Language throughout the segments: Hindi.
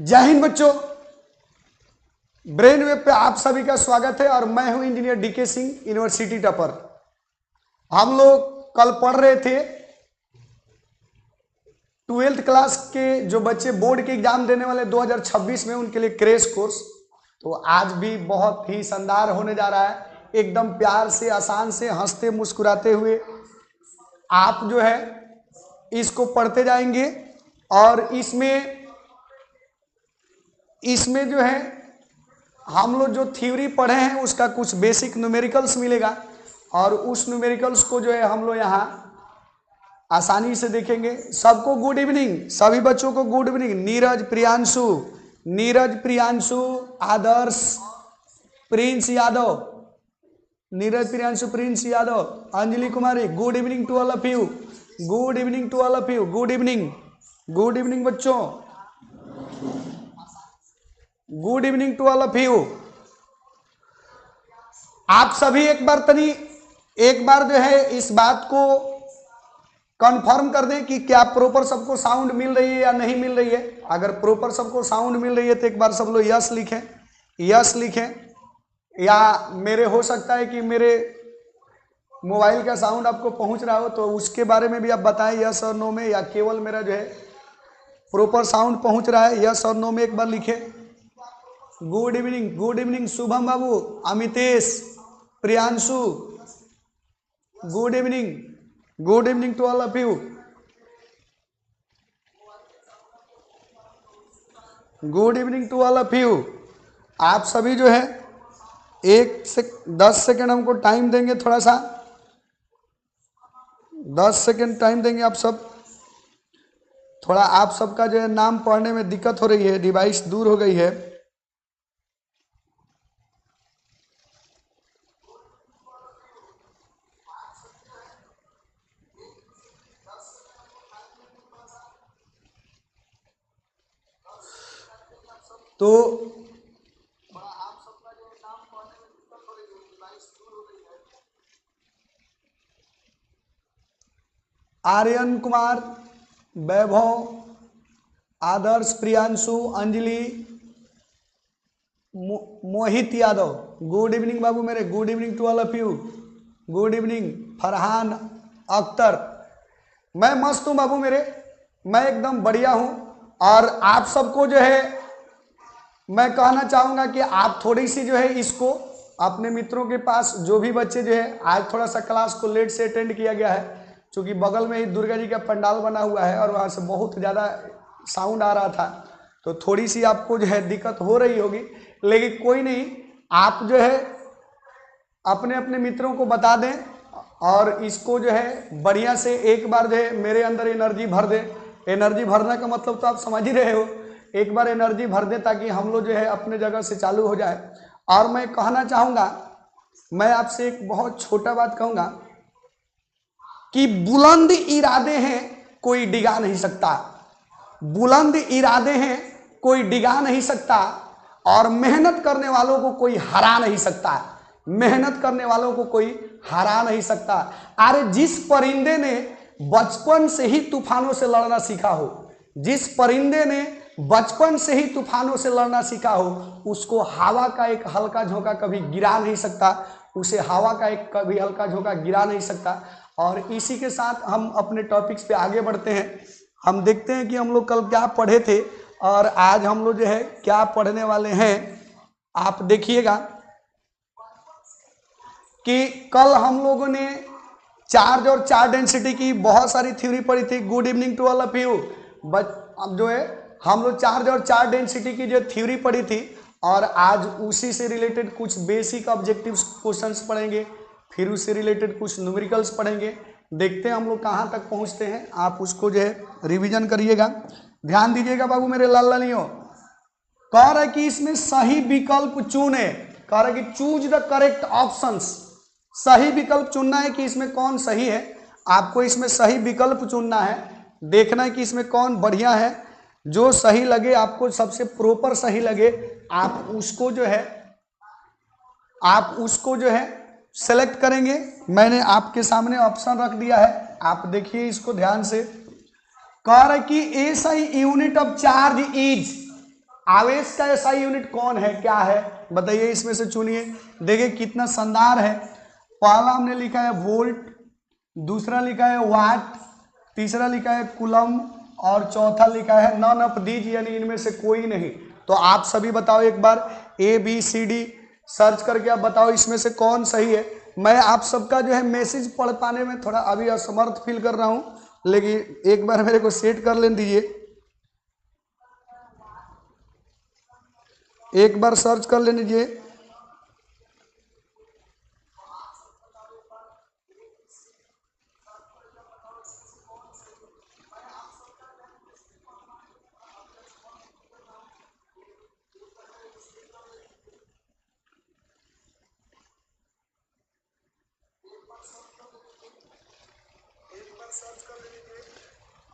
जय हिंद बच्चों, ब्रेन वेव पे आप सभी का स्वागत है और मैं हूं engineer D K Singh, university topper. हम लोग कल पढ़ रहे थे 12th क्लास के जो बच्चे बोर्ड के एग्जाम देने वाले 2026 में, उनके लिए क्रैश कोर्स। तो आज भी बहुत ही शानदार होने जा रहा है, एकदम प्यार से, आसान से, हंसते मुस्कुराते हुए आप जो है इसको पढ़ते जाएंगे। और इसमें जो है हम लोग जो थ्योरी पढ़े हैं उसका कुछ बेसिक न्यूमेरिकल्स मिलेगा और उस न्यूमेरिकल्स को जो है हम लोग यहाँ आसानी से देखेंगे। सबको गुड इवनिंग, सभी बच्चों को good evening. Neeraj Priyanshu, Adarsh, Prince Yadav, Anjali Kumari, good evening to all of you, good evening बच्चों, good evening to all of you. आप सभी एक बार जो है इस बात को कंफर्म कर दें कि क्या प्रॉपर सबको साउंड मिल रही है या नहीं मिल रही है। अगर प्रॉपर सबको साउंड मिल रही है तो एक बार सब लोग यस लिखें, या मेरे हो सकता है कि मेरे मोबाइल का साउंड आपको पहुंच रहा हो तो उसके बारे में भी आप बताएं यस और नो में, या केवल मेरा जो है प्रॉपर साउंड पहुंच रहा है। यस और नो में एक बार लिखें। गुड इवनिंग शुभम बाबू, Amitesh, Priyanshu, good evening to all of you, good evening to all of you. आप सभी जो है 10 सेकेंड हमको टाइम देंगे, थोड़ा सा 10 सेकेंड टाइम देंगे आप सब। थोड़ा आप सबका जो है नाम पढ़ने में दिक्कत हो रही है, डिवाइस दूर हो गई है। तो आर्यन कुमार, वैभव, आदर्श, प्रियांशु, अंजलि, मोहित यादव, गुड इवनिंग बाबू मेरे, good evening to all of you, good evening. Farhan Akhtar, मैं मस्त हूँ बाबू मेरे, मैं एकदम बढ़िया हूँ। और आप सबको जो है मैं कहना चाहूँगा कि आप थोड़ी सी जो है इसको अपने मित्रों के पास, जो भी बच्चे जो है आज थोड़ा सा क्लास को लेट से अटेंड किया गया है, क्योंकि बगल में ही दुर्गा जी का पंडाल बना हुआ है और वहाँ से बहुत ज़्यादा साउंड आ रहा था, तो थोड़ी सी आपको जो है दिक्कत हो रही होगी, लेकिन कोई नहीं। आप जो है अपने अपने मित्रों को बता दें और इसको जो है बढ़िया से एक बार जो है मेरे अंदर एनर्जी भर दें। एनर्जी भरने का मतलब तो आप समझ ही रहे हो, एक बार एनर्जी भर दें ताकि हम लोग जो है अपने जगह से चालू हो जाए। और मैं कहना चाहूँगा, मैं आपसे एक बहुत छोटा बात कहूँगा कि बुलंद इरादे हैं कोई डिगा नहीं सकता, बुलंद इरादे हैं कोई डिगा नहीं सकता, और मेहनत करने वालों को कोई हरा नहीं सकता, मेहनत करने वालों को कोई हरा नहीं सकता। अरे जिस परिंदे ने बचपन से ही तूफानों से लड़ना सीखा हो, जिस परिंदे ने बचपन से ही तूफानों से लड़ना सीखा हो, उसको हवा का एक हल्का झोंका कभी गिरा नहीं सकता, उसे हवा का एक कभी हल्का झोंका गिरा नहीं सकता। और इसी के साथ हम अपने टॉपिक्स पे आगे बढ़ते हैं। हम देखते हैं कि हम लोग कल क्या पढ़े थे और आज हम लोग जो है क्या पढ़ने वाले हैं। आप देखिएगा कि कल हम लोगों ने चार्ज और चार्ज डेंसिटी की बहुत सारी थ्योरी पढ़ी थी। Good evening to all of you. अब जो है हम लोग चार्ज और चार्ज डेंसिटी की जो थ्योरी पढ़ी थी, और आज उसी से रिलेटेड कुछ बेसिक ऑब्जेक्टिव क्वेश्चंस पढ़ेंगे, फिर उससे रिलेटेड कुछ न्यूमेरिकल्स पढ़ेंगे। देखते हैं हम लोग कहाँ तक पहुँचते हैं। आप उसको जो है रिवीजन करिएगा, ध्यान दीजिएगा बाबू मेरे लाल लालियों। कह रहा है कि इसमें सही विकल्प चुने, कह रहा है कि चूज द करेक्ट ऑप्शंस, सही विकल्प चुनना है कि इसमें कौन सही है। आपको इसमें सही विकल्प चुनना है, देखना है कि इसमें कौन बढ़िया है, जो सही लगे आपको, सबसे प्रॉपर सही लगे, आप उसको जो है सेलेक्ट करेंगे। मैंने आपके सामने ऑप्शन रख दिया है, आप देखिए इसको ध्यान से। कह रहा है कि ऐसा ही यूनिट ऑफ चार्ज इज, आवेश का एसआई यूनिट कौन है, क्या है बताइए, इसमें से चुनिए। देखिए कितना शानदार है। पहला हमने लिखा है वोल्ट, दूसरा लिखा है वाट, तीसरा लिखा है कूलम और चौथा लिखा है नन ऑफ दीज, यानी इनमें से कोई नहीं। तो आप सभी बताओ एक बार, A B C D search करके आप बताओ इसमें से कौन सही है। मैं आप सबका जो है मैसेज पढ़ पाने में थोड़ा अभी असमर्थ फील कर रहा हूं, लेकिन एक बार मेरे को सेट कर लेने दीजिए, एक बार सर्च कर लेने दीजिए।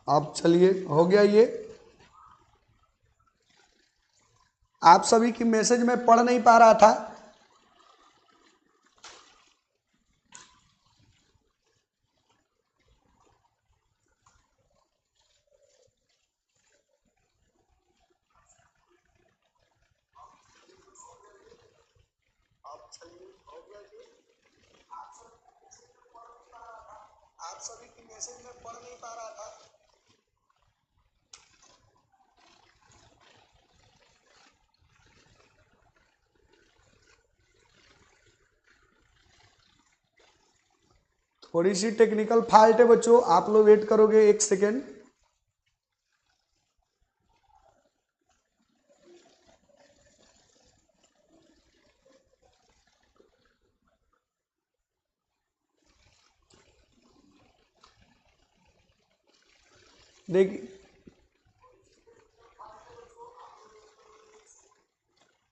अब चलिए हो गया ये। आप सभी की मैसेज में पढ़ नहीं पा रहा था। आप सभी की मैसेज में पढ़ नहीं पा रहा था। थोड़ी सी टेक्निकल फॉल्ट है बच्चों, आप लोग वेट करोगे एक सेकेंड। देखिए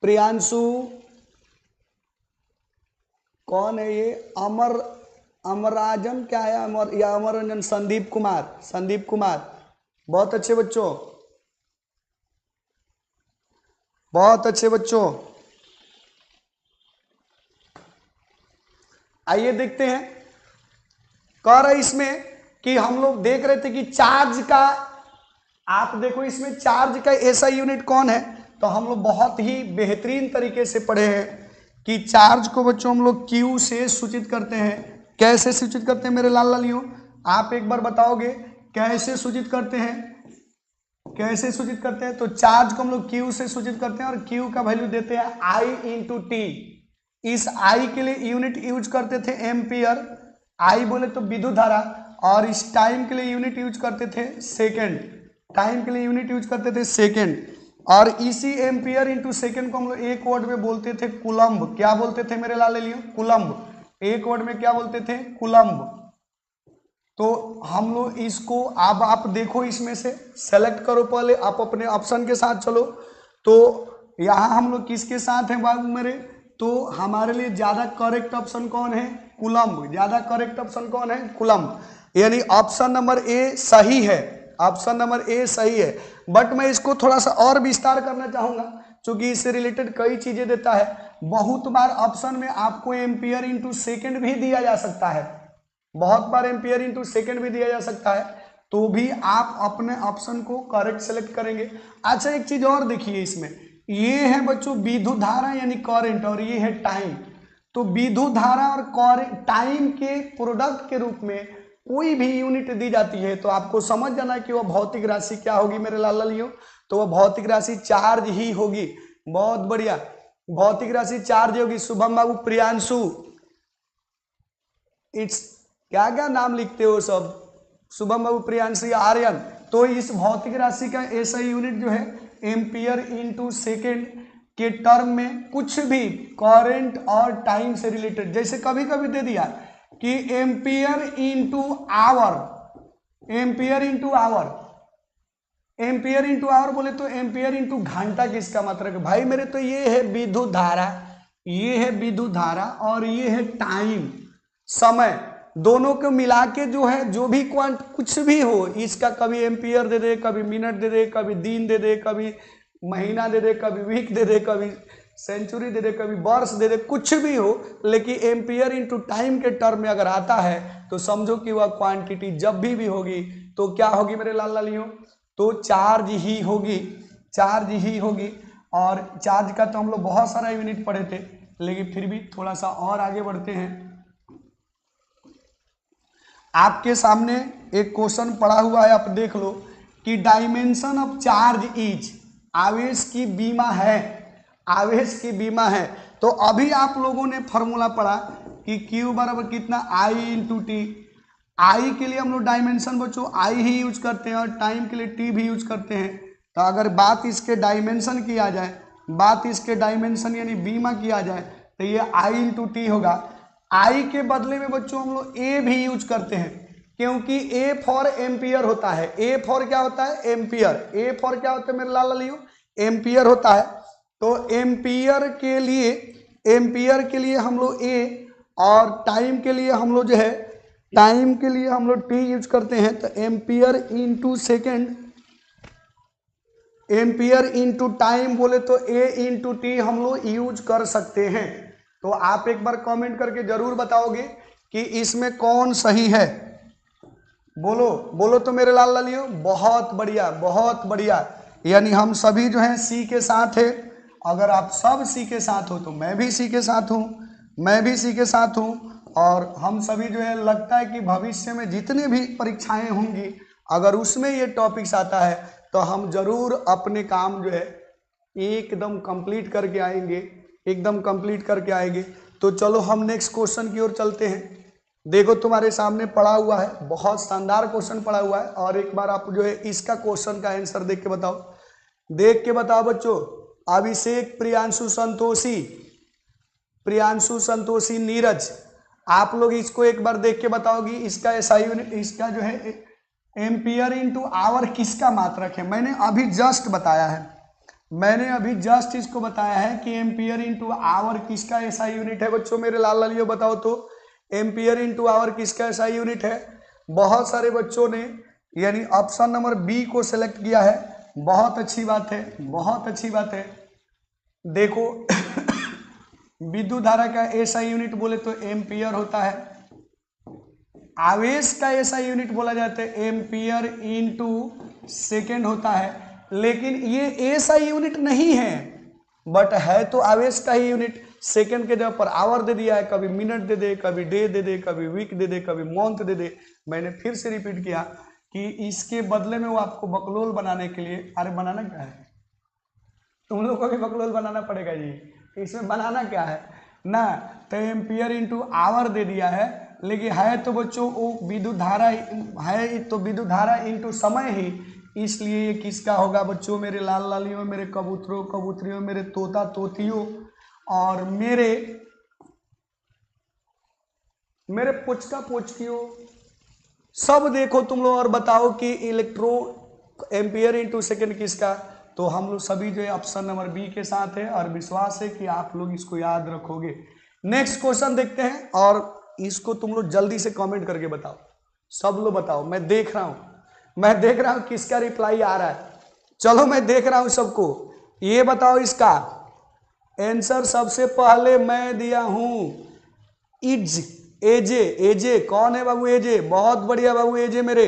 प्रियांशु कौन है ये, अमराजन क्या है, अमर या अमर रंजन, संदीप कुमार, संदीप कुमार, बहुत अच्छे बच्चों, बहुत अच्छे बच्चों। आइए देखते हैं, कह रहे इसमें कि हम लोग देख रहे थे कि चार्ज का, आप देखो इसमें चार्ज का ऐसा यूनिट कौन है, तो हम लोग बहुत ही बेहतरीन तरीके से पढ़े हैं कि चार्ज को बच्चों हम लोग क्यू से सूचित करते हैं। कैसे सूचित करते हैं मेरे लाल लालियों, आप एक बार बताओगे कैसे सूचित करते हैं, कैसे सूचित करते हैं? तो चार्ज को हम लोग क्यू से सूचित करते हैं और क्यू का वैल्यू देते हैं आई इंटू टी। इस आई के लिए यूनिट यूज करते थे एम्पियर, आई बोले तो विद्युत धारा, और इस टाइम के लिए यूनिट यूज करते थे सेकेंड, टाइम के लिए यूनिट यूज करते थे सेकेंड, और इसी एम्पियर इंटू सेकेंड को हम लोग एक वर्ड में बोलते थे कूलम्ब। क्या बोलते थे मेरे लाल लियो? कूलम्ब। एक वर्ड में क्या बोलते थे? कूलम्ब। तो हम लोग इसको, अब आप देखो इसमें से सेलेक्ट करो, पहले आप अपने ऑप्शन के साथ चलो। तो यहाँ हम लोग किसके साथ हैं बाबू मेरे? तो हमारे लिए ज्यादा करेक्ट ऑप्शन कौन है? कूलम्ब। ज्यादा करेक्ट ऑप्शन कौन है? कूलम्ब। यानी ऑप्शन नंबर ए सही है, ऑप्शन नंबर ए सही है। बट मैं इसको थोड़ा सा और विस्तार करना चाहूंगा, क्योंकि इससे रिलेटेड कई चीजें देता है। बहुत बार ऑप्शन में आपको एम्पियर इंटू सेकेंड भी दिया जा सकता है, बहुत बार एम्पियर इंटू सेकेंड भी दिया जा सकता है, तो भी आप अपने ऑप्शन को करेक्ट सेलेक्ट करेंगे। अच्छा एक चीज और देखिए इसमें, ये है बच्चों विद्युत धारा यानी करंट, और ये है टाइम। तो विद्युत धारा और करंट टाइम के प्रोडक्ट के रूप में कोई भी यूनिट दी जाती है तो आपको समझ जाना कि वह भौतिक राशि क्या होगी मेरे लाल लालियों? तो वह भौतिक राशि चार्ज ही होगी। बहुत बढ़िया, भौतिक राशि चार्ज होगी। शुभम बाबू, प्रियांशु, इट्स क्या क्या नाम लिखते हो सब, शुभम बाबू, प्रियांशु, आर्यन। तो इस भौतिक राशि का ऐसा यूनिट जो है एम्पियर इंटू सेकेंड के टर्म में कुछ भी करंट और टाइम से रिलेटेड, जैसे कभी कभी दे दिया कि ampere into hour, ampere into hour, ampere into hour बोले तो एम्पियर इंटू घंटा किसका मतलब है? भाई मेरे तो ये है विद्युत धारा, ये है विद्युत धारा और ये है टाइम, समय, दोनों को मिला के जो है, जो भी क्वांट कुछ भी हो, इसका कभी एम्पियर दे दे, कभी मिनट दे दे, कभी दिन दे दे, कभी महीना दे दे, कभी वीक दे दे, कभी सेंचुरी दे दे, कभी वर्ष दे दे, कुछ भी हो, लेकिन एम्पियर इंटू टाइम के टर्म में अगर आता है तो समझो कि वह क्वांटिटी जब भी होगी तो क्या होगी मेरे लाल लालियों? तो चार्ज ही होगी, चार्ज ही होगी। और चार्ज का तो हम लोग बहुत सारा यूनिट पढ़े थे, लेकिन फिर भी थोड़ा सा और आगे बढ़ते हैं। आपके सामने एक क्वेश्चन पड़ा हुआ है, आप देख लो कि डायमेंशन ऑफ चार्ज इज, आवेश की बीमा है, आवेश की बीमा है। तो अभी आप लोगों ने फॉर्मूला पढ़ा कि Q बराबर कितना I इंटू टी। आई के लिए हम लोग डायमेंशन बच्चों आई ही यूज करते हैं और टाइम के लिए टी भी यूज करते हैं। तो अगर बात इसके डायमेंशन किया जाए, बात इसके डायमेंशन यानी बीमा किया जाए, तो ये आई इंटू टी होगा। आई के बदले में बच्चों हम लोग ए भी यूज करते हैं, क्योंकि ए फॉर एम्पियर होता है। ए फॉर क्या होता है? एम्पियर। ए फॉर क्या होता है मेरे लाल लियो? एम्पियर होता है। तो एम्पियर के लिए हम लोग ए, और टाइम के लिए हम लोग जो है, टाइम के लिए हम लोग टी यूज करते हैं। तो ampere into second, ampere into time बोले तो ए इंटू टी हम लोग यूज कर सकते हैं। तो आप एक बार कमेंट करके जरूर बताओगे कि इसमें कौन सही है। बोलो बोलो तो मेरे लाल लालियो। बहुत बढ़िया, बहुत बढ़िया। यानी हम सभी जो हैं सी के साथ है। अगर आप सब सी के साथ हो तो मैं भी सी के साथ हूँ, मैं भी सी के साथ हूँ। और हम सभी जो है लगता है कि भविष्य में जितने भी परीक्षाएं होंगी, अगर उसमें ये टॉपिक्स आता है तो हम जरूर अपने काम जो है एकदम कंप्लीट करके आएंगे, एकदम कंप्लीट करके आएंगे। तो चलो हम नेक्स्ट क्वेश्चन की ओर चलते हैं। देखो तुम्हारे सामने पड़ा हुआ है, बहुत शानदार क्वेश्चन पड़ा हुआ है, और एक बार आप जो है इसका क्वेश्चन का आंसर देख के बताओ, देख के बताओ बच्चों। अभिषेक, प्रियांशु संतोषी, प्रियांशु संतोषी, नीरज, आप लोग इसको एक बार देख के बताओगी। इसका एसआई यूनिट, इसका जो है एम्पियर इंटू आवर किसका मात्रक है? मैंने अभी जस्ट बताया है, मैंने अभी जस्ट इसको बताया है कि एम्पियर इंटू आवर किसका एसआई यूनिट है। बच्चों मेरे लाल लालियो बताओ तो एम्पियर इंटू आवर किसका एसआई यूनिट है? बहुत सारे बच्चों ने यानी ऑप्शन नंबर बी को सिलेक्ट किया है। बहुत अच्छी बात है, बहुत अच्छी बात है। देखो विद्युत धारा का एसआई यूनिट बोले तो एम्पियर होता है, आवेश का एसआई यूनिट बोला जाता है एम्पियर इंटू सेकेंड होता है। लेकिन ये एसआई यूनिट नहीं है, बट है तो आवेश का ही यूनिट। सेकेंड के जगह पर आवर दे दिया है, कभी मिनट दे दे, कभी डे दे दे, कभी वीक दे दे, कभी मंथ दे दे। मैंने फिर से रिपीट किया कि इसके बदले में वो आपको बकलोल बनाने के लिए, अरे बनाना क्या है, तुम लोग को भी बकलोल बनाना पड़ेगा जी। इसमें बनाना क्या है ना, तो एम्पियर इंटू आवर दे दिया है, लेकिन है तो बच्चों वो विद्युत धारा है, तो विद्युत धारा इंटू समय ही, इसलिए ये किसका होगा बच्चों? मेरे लाल लालियों, मेरे कबूतरों कबूतरियों, मेरे तोता तोतियों, और मेरे पुचका पोचकियों, सब देखो तुम लोग और बताओ कि इलेक्ट्रो एम्पियर इंटू सेकेंड किसका? तो हम लोग सभी जो है ऑप्शन नंबर बी के साथ है, और विश्वास है कि आप लोग इसको याद रखोगे। नेक्स्ट क्वेश्चन देखते हैं, और इसको तुम लोग जल्दी से कमेंट करके बताओ, सब लोग बताओ। मैं देख रहा हूं किसका रिप्लाई आ रहा है। चलो मैं देख रहा हूं सबको। ये बताओ इसका आंसर सबसे पहले मैं दिया हूं इज, एजे। एजे कौन है बाबू? एजे, बहुत बढ़िया बाबू एजे मेरे।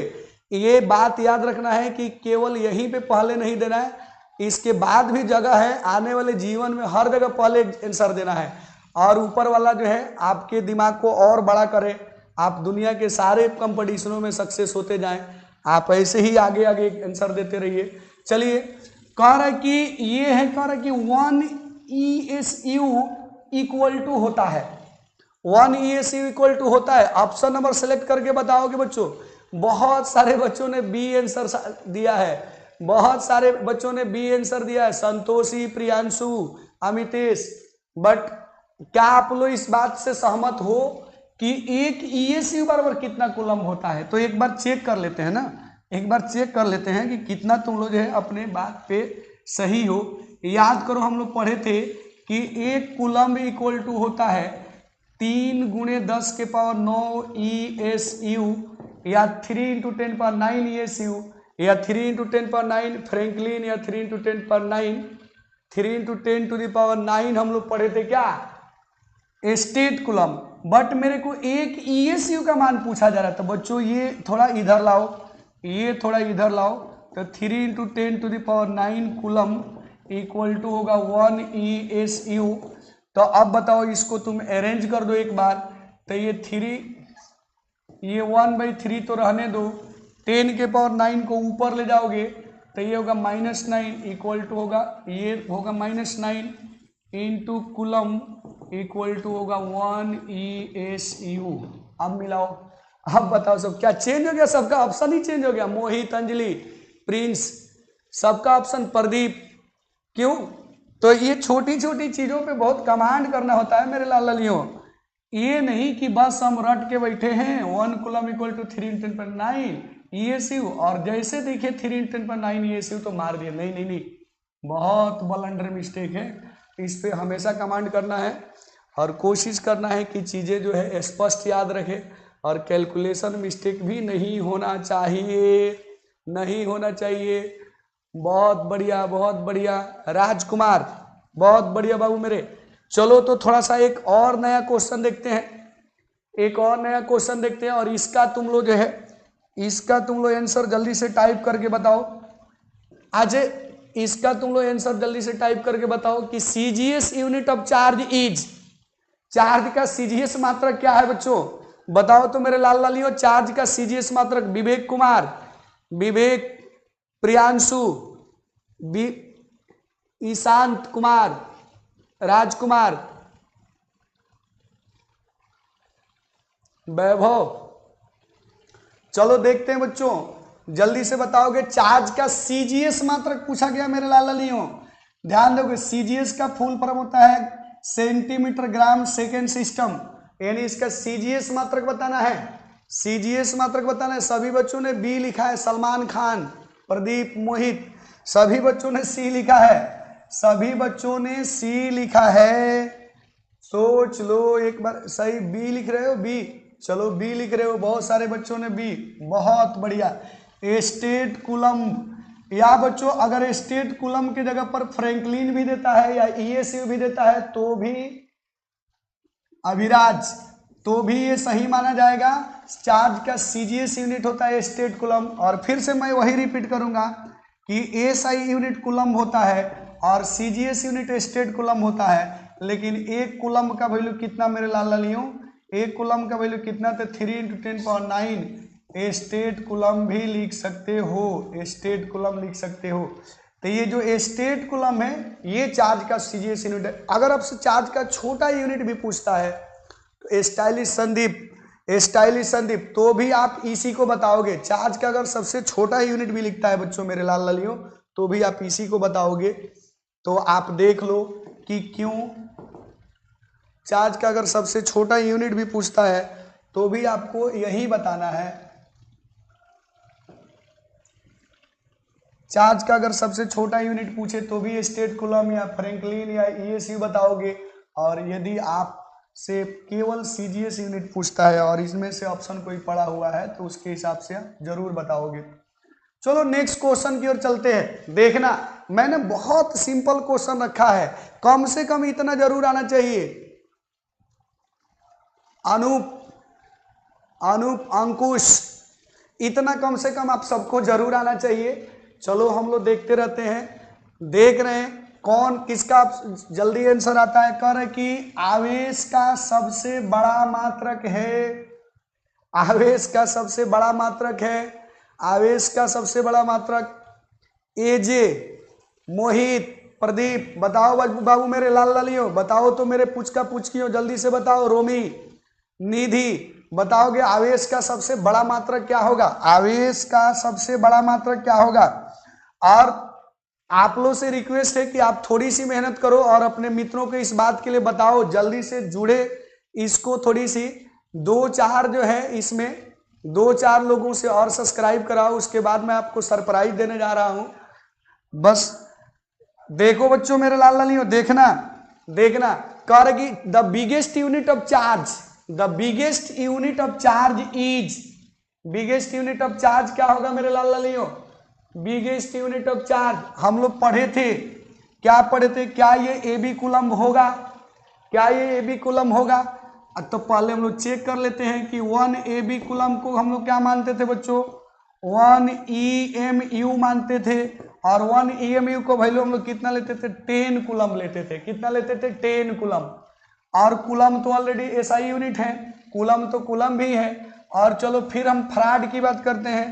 ये बात याद रखना है कि केवल यहीं पे पहले नहीं देना है, इसके बाद भी जगह है, आने वाले जीवन में हर जगह पहले आंसर देना है। और ऊपर वाला जो है आपके दिमाग को और बड़ा करे, आप दुनिया के सारे कंपटीशनों में सक्सेस होते जाएं, आप ऐसे ही आगे आगे आंसर देते रहिए। चलिए, कह रहा है कि ये है, कह रहा है कि 1 ESU इक्वल टू होता है, 1 ESU इक्वल टू होता है। ऑप्शन नंबर सेलेक्ट करके बताओगे बच्चों। बहुत सारे बच्चों ने बी आंसर दिया है, बहुत सारे बच्चों ने बी आंसर दिया है, संतोषी, प्रियांशु, अमितेश। बट क्या आप लोग इस बात से सहमत हो कि 1 ESU बराबर कितना कूलम होता है? तो एक बार चेक कर लेते हैं ना, एक बार चेक कर लेते हैं कि कितना तुम लोग जो है अपने बात पे सही हो। याद करो हम लोग पढ़े थे कि 1 कूलम इक्वल टू होता है 3 × 10⁹ ESU, या 3 × 10⁹ ESU, या 3 × 10⁹ फ्रैंकलिन, या 3 × 10⁹, 3 × 10⁹ हम लोग पढ़े थे क्या? State coulomb. बट मेरे को 1 ESU का मान पूछा जा रहा था बच्चों। ये थोड़ा इधर लाओ, ये थोड़ा इधर लाओ। तो 3 × 10⁹ कूलम इक्वल टू होगा 1 ESU। तो अब बताओ इसको तुम अरेंज कर दो एक बार, तो ये 1/3 तो रहने दो, 10 के पावर 9 को ऊपर ले जाओगे तो ये होगा -9 इक्वल टू होगा, ये होगा -9 इंटू कूलम इक्वल टू होगा 1 ESU। अब मिलाओ, अब बताओ सब क्या चेंज हो गया, सबका ऑप्शन ही चेंज हो गया। मोहित, अंजलि, प्रिंस, सबका ऑप्शन प्रदीप। क्यों? तो ये छोटी छोटी चीजों पे बहुत कमांड करना होता है मेरे लाल लालियों। ये नहीं कि बस हम रट के बैठे हैं 1 कूलम इक्वल टू 3 × 10⁹ ESU और जैसे देखिए 3 × 10⁹ ESU तो मार दिए। नहीं नहीं नहीं, बहुत ब्लंडर मिस्टेक है। इस पे हमेशा कमांड करना है और कोशिश करना है कि चीज़ें जो है स्पष्ट याद रखे और कैलकुलेशन मिस्टेक भी नहीं होना चाहिए, नहीं होना चाहिए। बहुत बढ़िया, बहुत बढ़िया राजकुमार, बहुत बढ़िया बाबू मेरे। चलो तो थोड़ा सा एक और नया क्वेश्चन देखते हैं, एक और नया क्वेश्चन देखते हैं और इसका तुम लोग जो है, इसका तुम लोग आंसर जल्दी से टाइप करके बताओ। आज इसका तुम लोग आंसर जल्दी से टाइप करके बताओ कि CGS unit of charge is, charge का CGS मात्रक क्या है बच्चों? बताओ तो मेरे लाल लालियों, चार्ज का CGS मात्रक। विवेक कुमार, विवेक, प्रियांशु, ईशांत कुमार, राजकुमार, वैभव। चलो देखते हैं बच्चों, जल्दी से बताओगे चार्ज का CGS मात्रक पूछा गया मेरे लाल लालियों। ध्यान दोगे, CGS का फुल फॉर्म होता है सेंटीमीटर ग्राम सेकेंड सिस्टम, यानी इसका CGS मात्रक बताना है, CGS मात्रक बताना है। सभी बच्चों ने बी लिखा है, सलमान खान, प्रदीप, मोहित, सभी बच्चों ने सी लिखा है, सभी बच्चों ने सी लिखा है। सोच लो एक बार, सही बी लिख रहे हो? बी, चलो बी लिख रहे हो, बहुत सारे बच्चों ने बी, बहुत बढ़िया। स्टेट कूलम, या बच्चों अगर स्टेट कूलम की जगह पर फ्रैंकलिन भी देता है या ESU भी देता है तो भी, अभिराज, तो भी ये सही माना जाएगा। चार्ज का CGS यूनिट होता है स्टेट कूलम। और फिर से मैं वही रिपीट करूंगा कि SI यूनिट कूलम होता है और CGS यूनिट स्टेट कूलम होता है, लेकिन एक कूलम का वैल्यू कितना मेरे लाल लालियों? एक कूलम का वैल्यू कितना? तो 3 × 10⁹ स्टेट कूलम भी लिख सकते हो, स्टेट कूलम लिख सकते हो। तो ये जो स्टेट कूलम है ये चार्ज का CGS यूनिट है। अगर आपसे चार्ज का छोटा यूनिट भी पूछता है तो स्टाइलिश संदीप, स्टाइलिश संदीप, तो भी आप इसी को बताओगे। चार्ज का अगर सबसे छोटा यूनिट भी लिखता है बच्चों मेरे लाल लालियों तो भी आप इसी को बताओगे। तो आप देख लो कि क्यों चार्ज का अगर सबसे छोटा यूनिट भी पूछता है तो भी आपको यही बताना है। चार्ज का अगर सबसे छोटा यूनिट पूछे तो भी स्टेट कूलम या फ्रैंकलिन या ESU बताओगे, और यदि आप से केवल CGS यूनिट पूछता है और इसमें से ऑप्शन कोई पड़ा हुआ है तो उसके हिसाब से आप जरूर बताओगे। चलो नेक्स्ट क्वेश्चन की ओर चलते हैं। देखना मैंने बहुत सिंपल क्वेश्चन रखा है, कम से कम इतना जरूर आना चाहिए। अनूप, अनूप, अंकुश, इतना कम से कम आप सबको जरूर आना चाहिए। चलो हम लोग देखते रहते हैं, देख रहे हैं कौन किसका जल्दी आंसर आता है। कह रहे कि आवेश का सबसे बड़ा मात्रक है, आवेश का सबसे बड़ा मात्रक है, आवेश का सबसे बड़ा मात्रक AJ, मोहित, प्रदीप, बताओ बाबू मेरे लाल लालियों, बताओ तो मेरे पुचका पुचकियों, जल्दी से बताओ। रोमी, निधि, बताओगे आवेश का सबसे बड़ा मात्रक क्या होगा? आवेश का सबसे बड़ा मात्रक क्या होगा? और आप लोग से रिक्वेस्ट है कि आप थोड़ी सी मेहनत करो और अपने मित्रों को इस बात के लिए बताओ, जल्दी से जुड़े, इसको थोड़ी सी 2-4 जो है इसमें 2-4 लोगों से और सब्सक्राइब कराओ। उसके बाद मैं आपको सरप्राइज देने जा रहा हूं। बस देखो बच्चों मेरे लाल लालियों, देखना देखना, कर कि the biggest unit of charge, the biggest unit of charge is, biggest unit of charge क्या होगा मेरे लाल लालियों? बिगेस्ट यूनिट ऑफ चार्ज हम लोग पढ़े थे, क्या पढ़े थे? क्या ये AB कूलम होगा? क्या ये AB कूलम होगा? तो पहले हम लोग चेक कर लेते हैं कि 1 AB कूलम को हम लोग क्या मानते थे बच्चों? 1 EMU मानते थे। और 1 EMU को वैल्यू हम लोग कितना लेते थे, 10 कूलम लेते थे। कितना लेते थे, 10 कूलम। और कूलम तो ऑलरेडी एसआई यूनिट है, कूलम तो कूलम भी है। और चलो फिर हम फराड की बात करते हैं,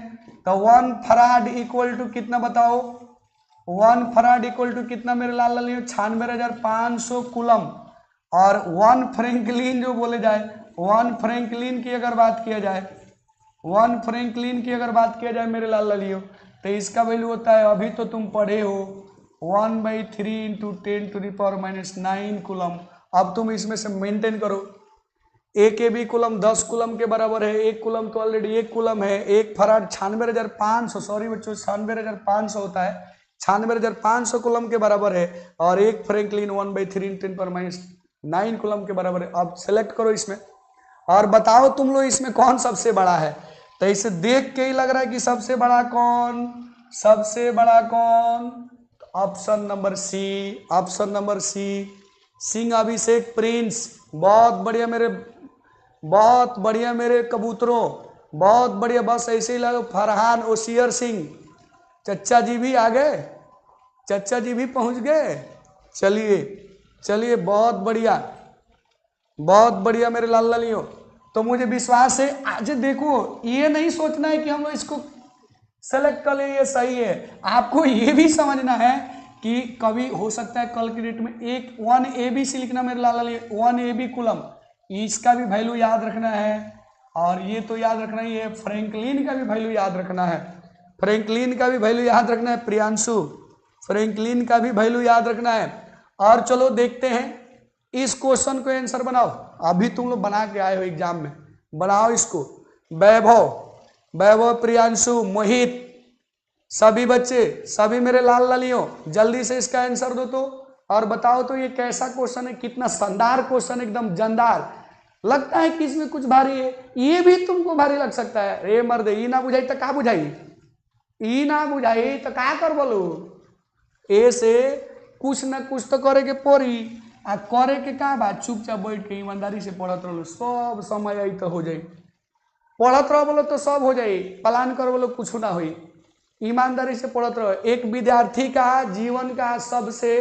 तो 1 फराड इक्वल टू कितना बताओ, 1 फराड इक्वल टू कितना मेरे लाल लाल, 96,500 कूलम। और 1 फ्रैंकलिन जो बोले जाए, 1 फ्रैंकलिन की अगर बात किया जाए, 1 फ्रैंकलिन की अगर बात किया जाए मेरे लाल लालियो, तो इसका वैल्यू होता है, अभी तो तुम पढ़े हो, 1/3 × 10⁻⁹ कूलम। अब तुम इसमें से मेंटेन करो, एक ए बी कूलम 10 कूलम के बराबर है, एक कूलम तो ऑलरेडी 1 कूलम है। एक फराड 96,500, सॉरी बच्चों 96,500 होता है, 96,500 कूलम के बराबर है। और एक फ्रैंकलिन 1/3 × 10⁻⁹ कूलम के बराबर है। अब सेलेक्ट करो इसमें और बताओ तुम लोग इसमें कौन सबसे बड़ा है। तो इसे देख के ही लग रहा है कि सबसे बड़ा कौन, सबसे बड़ा कौन, option number C, option number C, Singh Abhishek Prince. बहुत बढ़िया मेरे, बहुत बढ़िया मेरे कबूतरों, बहुत बढ़िया। बस ऐसे ही लगो, फरहान ओसियर सिंह, चचा जी भी आ गए, चचा जी भी पहुंच गए। चलिए चलिए, बहुत बढ़िया, बहुत बढ़िया मेरे लाल लालियों। तो मुझे विश्वास है, आज देखो ये नहीं सोचना है कि हम लोग इसको सेलेक्ट कर ले, ये सही है। आपको ये भी समझना है कि कभी हो सकता है कल की डेट में एक 1 ABC लिखना मेरे लाल लालियों, 1 AB कूलम, इसका भी वैल्यू याद रखना है। और ये तो याद रखना ही है, फ्रैंकलिन का भी वैल्यू याद रखना है, फ्रैंकलिन का भी वैल्यू याद रखना है प्रियांशु, फ्रैंकलिन का भी वैल्यू याद रखना है। और चलो देखते हैं इस क्वेश्चन को आंसर बनाओ। अभी तुम लोग बना के आए हो एग्जाम में, बनाओ इसको। वैभव, वैभव, प्रियांशु, मोहित, सभी बच्चे, सभी मेरे लाल लालियों, जल्दी से इसका आंसर दो तो, और बताओ तो ये कैसा क्वेश्चन है, कितना शानदार क्वेश्चन, एकदम जानदार। लगता है कि इसमें कुछ भारी है, ये भी तुमको भारी लग सकता है। रे मर्द, ई ना बुझाई तो का बुझाई, ई ना बुझाई तो का कर बोलो, ऐसे कुछ ना कुछ तो करे के पड़ी। आ करे के का बात, चुपचाप बैठ के ईमानदारी से पढ़त रहो, सब समय आई तो हो जाए। पढ़त रहो बोलो तो सब हो जाए, प्लान करो बोलो कुछ ना हो, ईमानदारी से पढ़त रहो। एक विद्यार्थी का जीवन का सबसे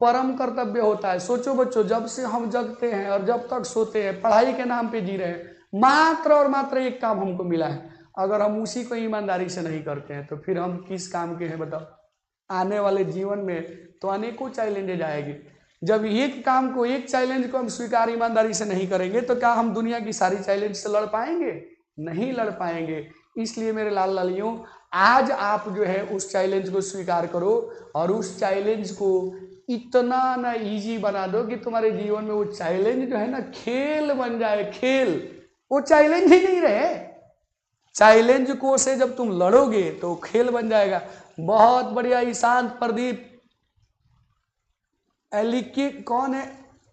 परम कर्तव्य होता है। सोचो बच्चों, जब से हम जगते हैं और जब तक सोते हैं, पढ़ाई के नाम पे जी रहे हैं, मात्र और मात्र एक काम हमको मिला है। अगर हम उसी को ईमानदारी से नहीं करते हैं तो फिर हम किस काम के हैं बताओ। आने वाले जीवन में तो अनेकों चैलेंजेज आएगी। जब एक काम को, एक चैलेंज को हम स्वीकार ईमानदारी से नहीं करेंगे तो क्या हम दुनिया की सारी चैलेंज से लड़ पाएंगे? नहीं लड़ पाएंगे। इसलिए मेरे लाल लालियों, आज आप जो है उस चैलेंज को स्वीकार करो और उस चैलेंज को इतना ना इजी बना दो कि तुम्हारे जीवन में वो चैलेंज जो है ना खेल बन जाए। खेल, वो चैलेंज ही नहीं रहे, चैलेंज को से जब तुम लड़ोगे तो खेल बन जाएगा। बहुत बढ़िया ईशांत प्रदीप, एलिकी कौन है,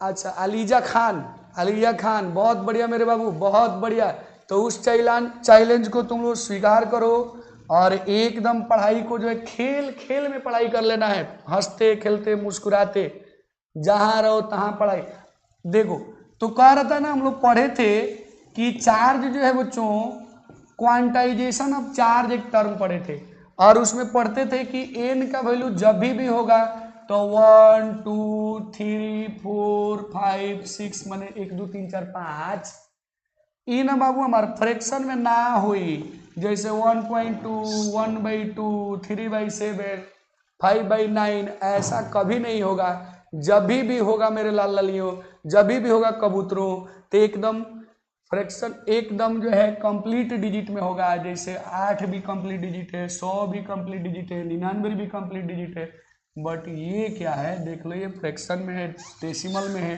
अच्छा अलीजा खान, अलीजा खान, बहुत बढ़िया मेरे बाबू, बहुत बढ़िया। तो उस चैलेंज को तुम लोग स्वीकार करो और एकदम पढ़ाई को जो है खेल खेल में पढ़ाई कर लेना है, हंसते खेलते मुस्कुराते, जहां रहो तहां पढ़ाई। देखो तो कह रहा था ना, हम लोग पढ़े थे कि चार्ज जो है बच्चों, क्वांटाइजेशन ऑफ चार्ज एक टर्म पढ़े थे और उसमें पढ़ते थे कि एन का वैल्यू जब भी होगा तो 1 2 3 4 5 6 माने 1 2 3 4 5, ई ना बाबू हमारे फ्रैक्शन में ना हुई, जैसे 1.2 1/2 3/7 5/9, ऐसा कभी नहीं होगा। जब भी होगा मेरे लाल लालियों, जब भी होगा कबूतरों, तो एकदम फ्रैक्शन एकदम जो है कंप्लीट डिजिट में होगा। जैसे 8 भी कंप्लीट डिजिट है, 100 भी कंप्लीट डिजिट है, 99 भी कंप्लीट डिजिट है। बट ये क्या है देख लो, ये फ्रैक्शन में है, डेसिमल में है।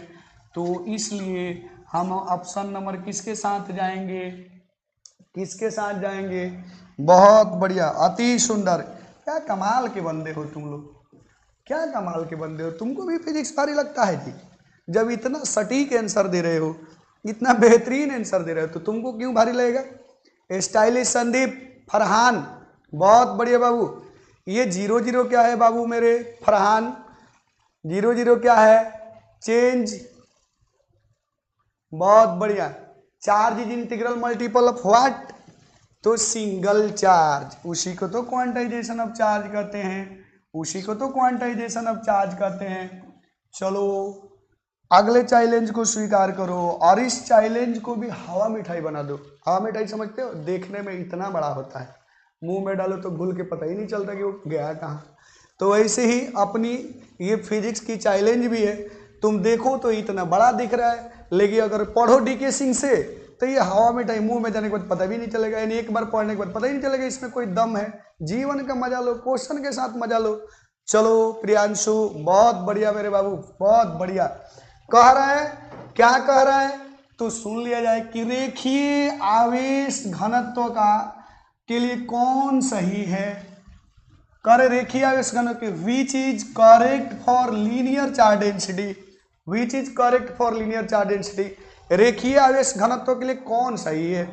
तो इसलिए हम ऑप्शन नंबर किसके साथ जाएंगे, किसके साथ जाएंगे? बहुत बढ़िया, अति सुंदर। क्या कमाल के बंदे हो तुम लोग, क्या कमाल के बंदे हो। तुमको भी फिजिक्स भारी लगता है जी? जब इतना सटीक आंसर दे रहे हो, इतना बेहतरीन आंसर दे रहे हो, तो तुमको क्यों भारी लगेगा? स्टाइलिश संदीप, फरहान, बहुत बढ़िया बाबू। ये 0 0 क्या है बाबू मेरे फरहान? 0 0 क्या है? चेंज, बहुत बढ़िया। Charge is integral multiple of what? तो सिंगल चार्ज, उसी को तो क्वांटाइजेशन ऑफ चार्ज कहते हैं, उसी को तो क्वांटाइजेशन ऑफ चार्ज कहते हैं। चलो अगले चैलेंज को स्वीकार करो और इस चैलेंज को भी हवा मिठाई बना दो। हवा मिठाई समझते हो, देखने में इतना बड़ा होता है, मुंह में डालो तो घुल के पता ही नहीं चलता कि वो गया कहाँ। तो वैसे ही अपनी ये फिजिक्स की चैलेंज भी है, तुम देखो तो इतना बड़ा दिख रहा है, लेकिन अगर पढ़ो डीके सिंह से तो ये हवा मिठाई मुंह में जाने के बाद पता भी नहीं चलेगा, यानी एक बार पढ़ने के बाद पता ही नहीं चलेगा इसमें कोई दम है। जीवन का मजा लो, क्वेश्चन के साथ मजा लो। चलो प्रियांशु बहुत बढ़िया मेरे बाबू, बहुत बढ़िया। कह रहा है, क्या कह रहा है तो सुन लिया जाए कि रेखीय आवेश घनत्व का के लिए कौन सही है। करे रेखीय आवेश घनत्व के which is correct for linear charge density, which is correct for linear charge density. रेखीय आवेश घनत्व के लिए कौन सही है।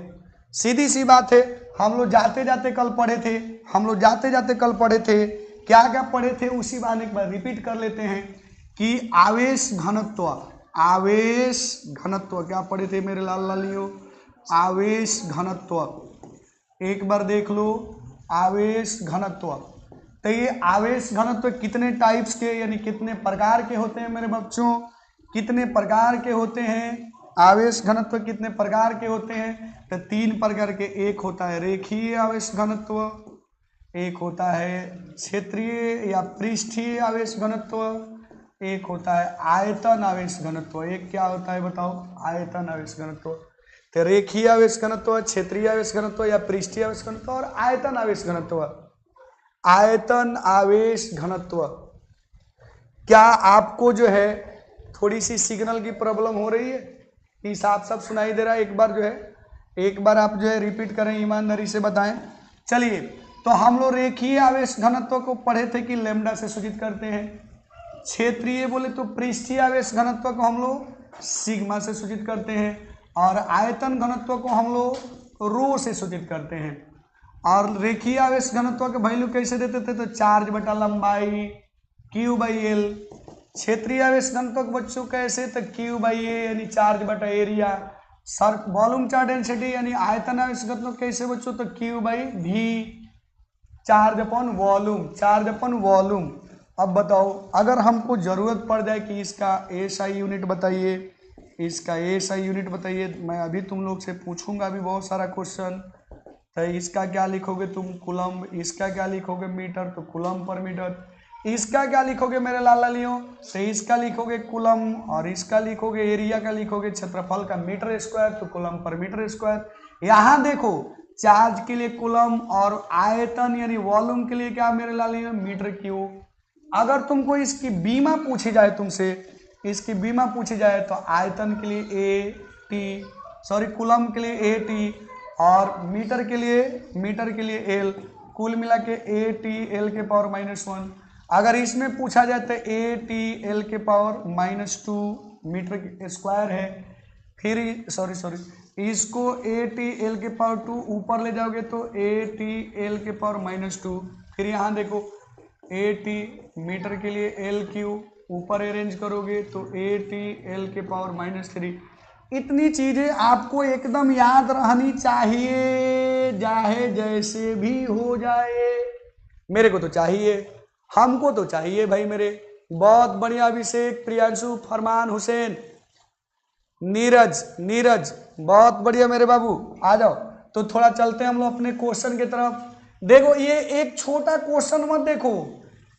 सीधी सी बात है, हम लोग जाते जाते कल पढ़े थे, हम लोग जाते जाते कल पढ़े थे, क्या क्या पढ़े थे उसी बार एक बार रिपीट कर लेते हैं कि आवेश घनत्व, आवेश घनत्व क्या पढ़े थे मेरे लाल लालियों, आवेश घनत्व एक बार देख लो। आवेश घनत्व, तो ये आवेश घनत्व कितने टाइप्स के यानी कितने प्रकार के होते हैं मेरे बच्चों, कितने प्रकार के होते हैं आवेश घनत्व, कितने प्रकार के होते हैं। तो 3 प्रकार के, एक होता है रेखीय आवेश घनत्व, एक होता है क्षेत्रीय या पृष्ठीय आवेश घनत्व, एक होता है आयतन आवेश घनत्व। एक क्या होता है बताओ, आयतन आवेश घनत्व। तो रेखीय आवेश घनत्व, क्षेत्रीय आवेश घनत्व या पृष्ठीय आवेश घनत्व और आयतन आवेश घनत्व। आयतन आवेश घनत्व, क्या आपको जो है थोड़ी सी सिग्नल की प्रॉब्लम हो रही है कि साफ साफ सुनाई दे रहा है। एक बार जो है, एक बार आप जो है रिपीट करें, ईमानदारी से बताएं। चलिए, तो हम लोग रेखीय आवेश घनत्व को पढ़े थे कि लैम्डा से सूचित करते हैं। क्षेत्रीय बोले तो पृष्ठीय आवेश घनत्व को हम लोग सिग्मा से सूचित करते हैं, और आयतन घनत्व को हम लोग रो से सूचित करते हैं। और रेखीय आवेश घनत्व के वैल्यू कैसे देते थे, तो चार्ज बटा लंबाई Q बाई एल। क्षेत्रीय आवेश घनत्व के बच्चों कैसे, तो Q बाई ए यानी चार्ज बटा area. Sir volume charge density यानी आयतन आवेश घनत्व कैसे बच्चों, तो Q बाई भी, charge upon volume, charge upon volume. अब बताओ, अगर हमको जरूरत पड़ जाए कि इसका एसआई यूनिट बताइए, इसका एसआई यूनिट बताइए, मैं अभी तुम लोग से पूछूंगा अभी बहुत सारा क्वेश्चन। तो इसका क्या लिखोगे तुम, कूलम। इसका क्या लिखोगे, मीटर, तो कूलम पर मीटर। इसका क्या लिखोगे मेरे लाल लालियों, तो इसका लिखोगे कूलम, और इसका लिखोगे एरिया का लिखोगे क्षेत्रफल का मीटर स्क्वायर, तो कूलम पर मीटर स्क्वायर। यहाँ देखो, चार्ज के लिए कूलम और आयतन यानी वॉल्यूम के लिए क्या मेरे लाल लालियों, मीटर क्यूब। अगर तुमको इसकी बीमा पूछी जाए तुमसे, इसकी बीमा पूछी जाए तो आयतन के लिए ए टी, सॉरी कूलम के लिए ए टी, और मीटर के लिए एल, कुल मिला के ए टी एल के पावर -1। अगर इसमें पूछा जाए तो ए टी एल के पावर -2 मीटर स्क्वायर है। फिर सॉरी इसको ए टी एल के पावर 2 ऊपर ले जाओगे तो ए टी एल के पावर -2। फिर यहाँ देखो, ए टी मीटर के लिए एल क्यू, ऊपर अरेंज करोगे तो ए टी एल के पावर -3। इतनी चीजें आपको एकदम याद रहनी चाहिए, चाहे जैसे भी हो जाए। मेरे को तो चाहिए, हमको तो चाहिए भाई मेरे। बहुत बढ़िया अभिषेक, प्रियांशु, फरमान, हुसैन, नीरज बहुत बढ़िया मेरे बाबू, आ जाओ। तो थोड़ा चलते हैं हम लोग अपने क्वेश्चन की तरफ। देखो, ये एक छोटा क्वेश्चन मत देखो,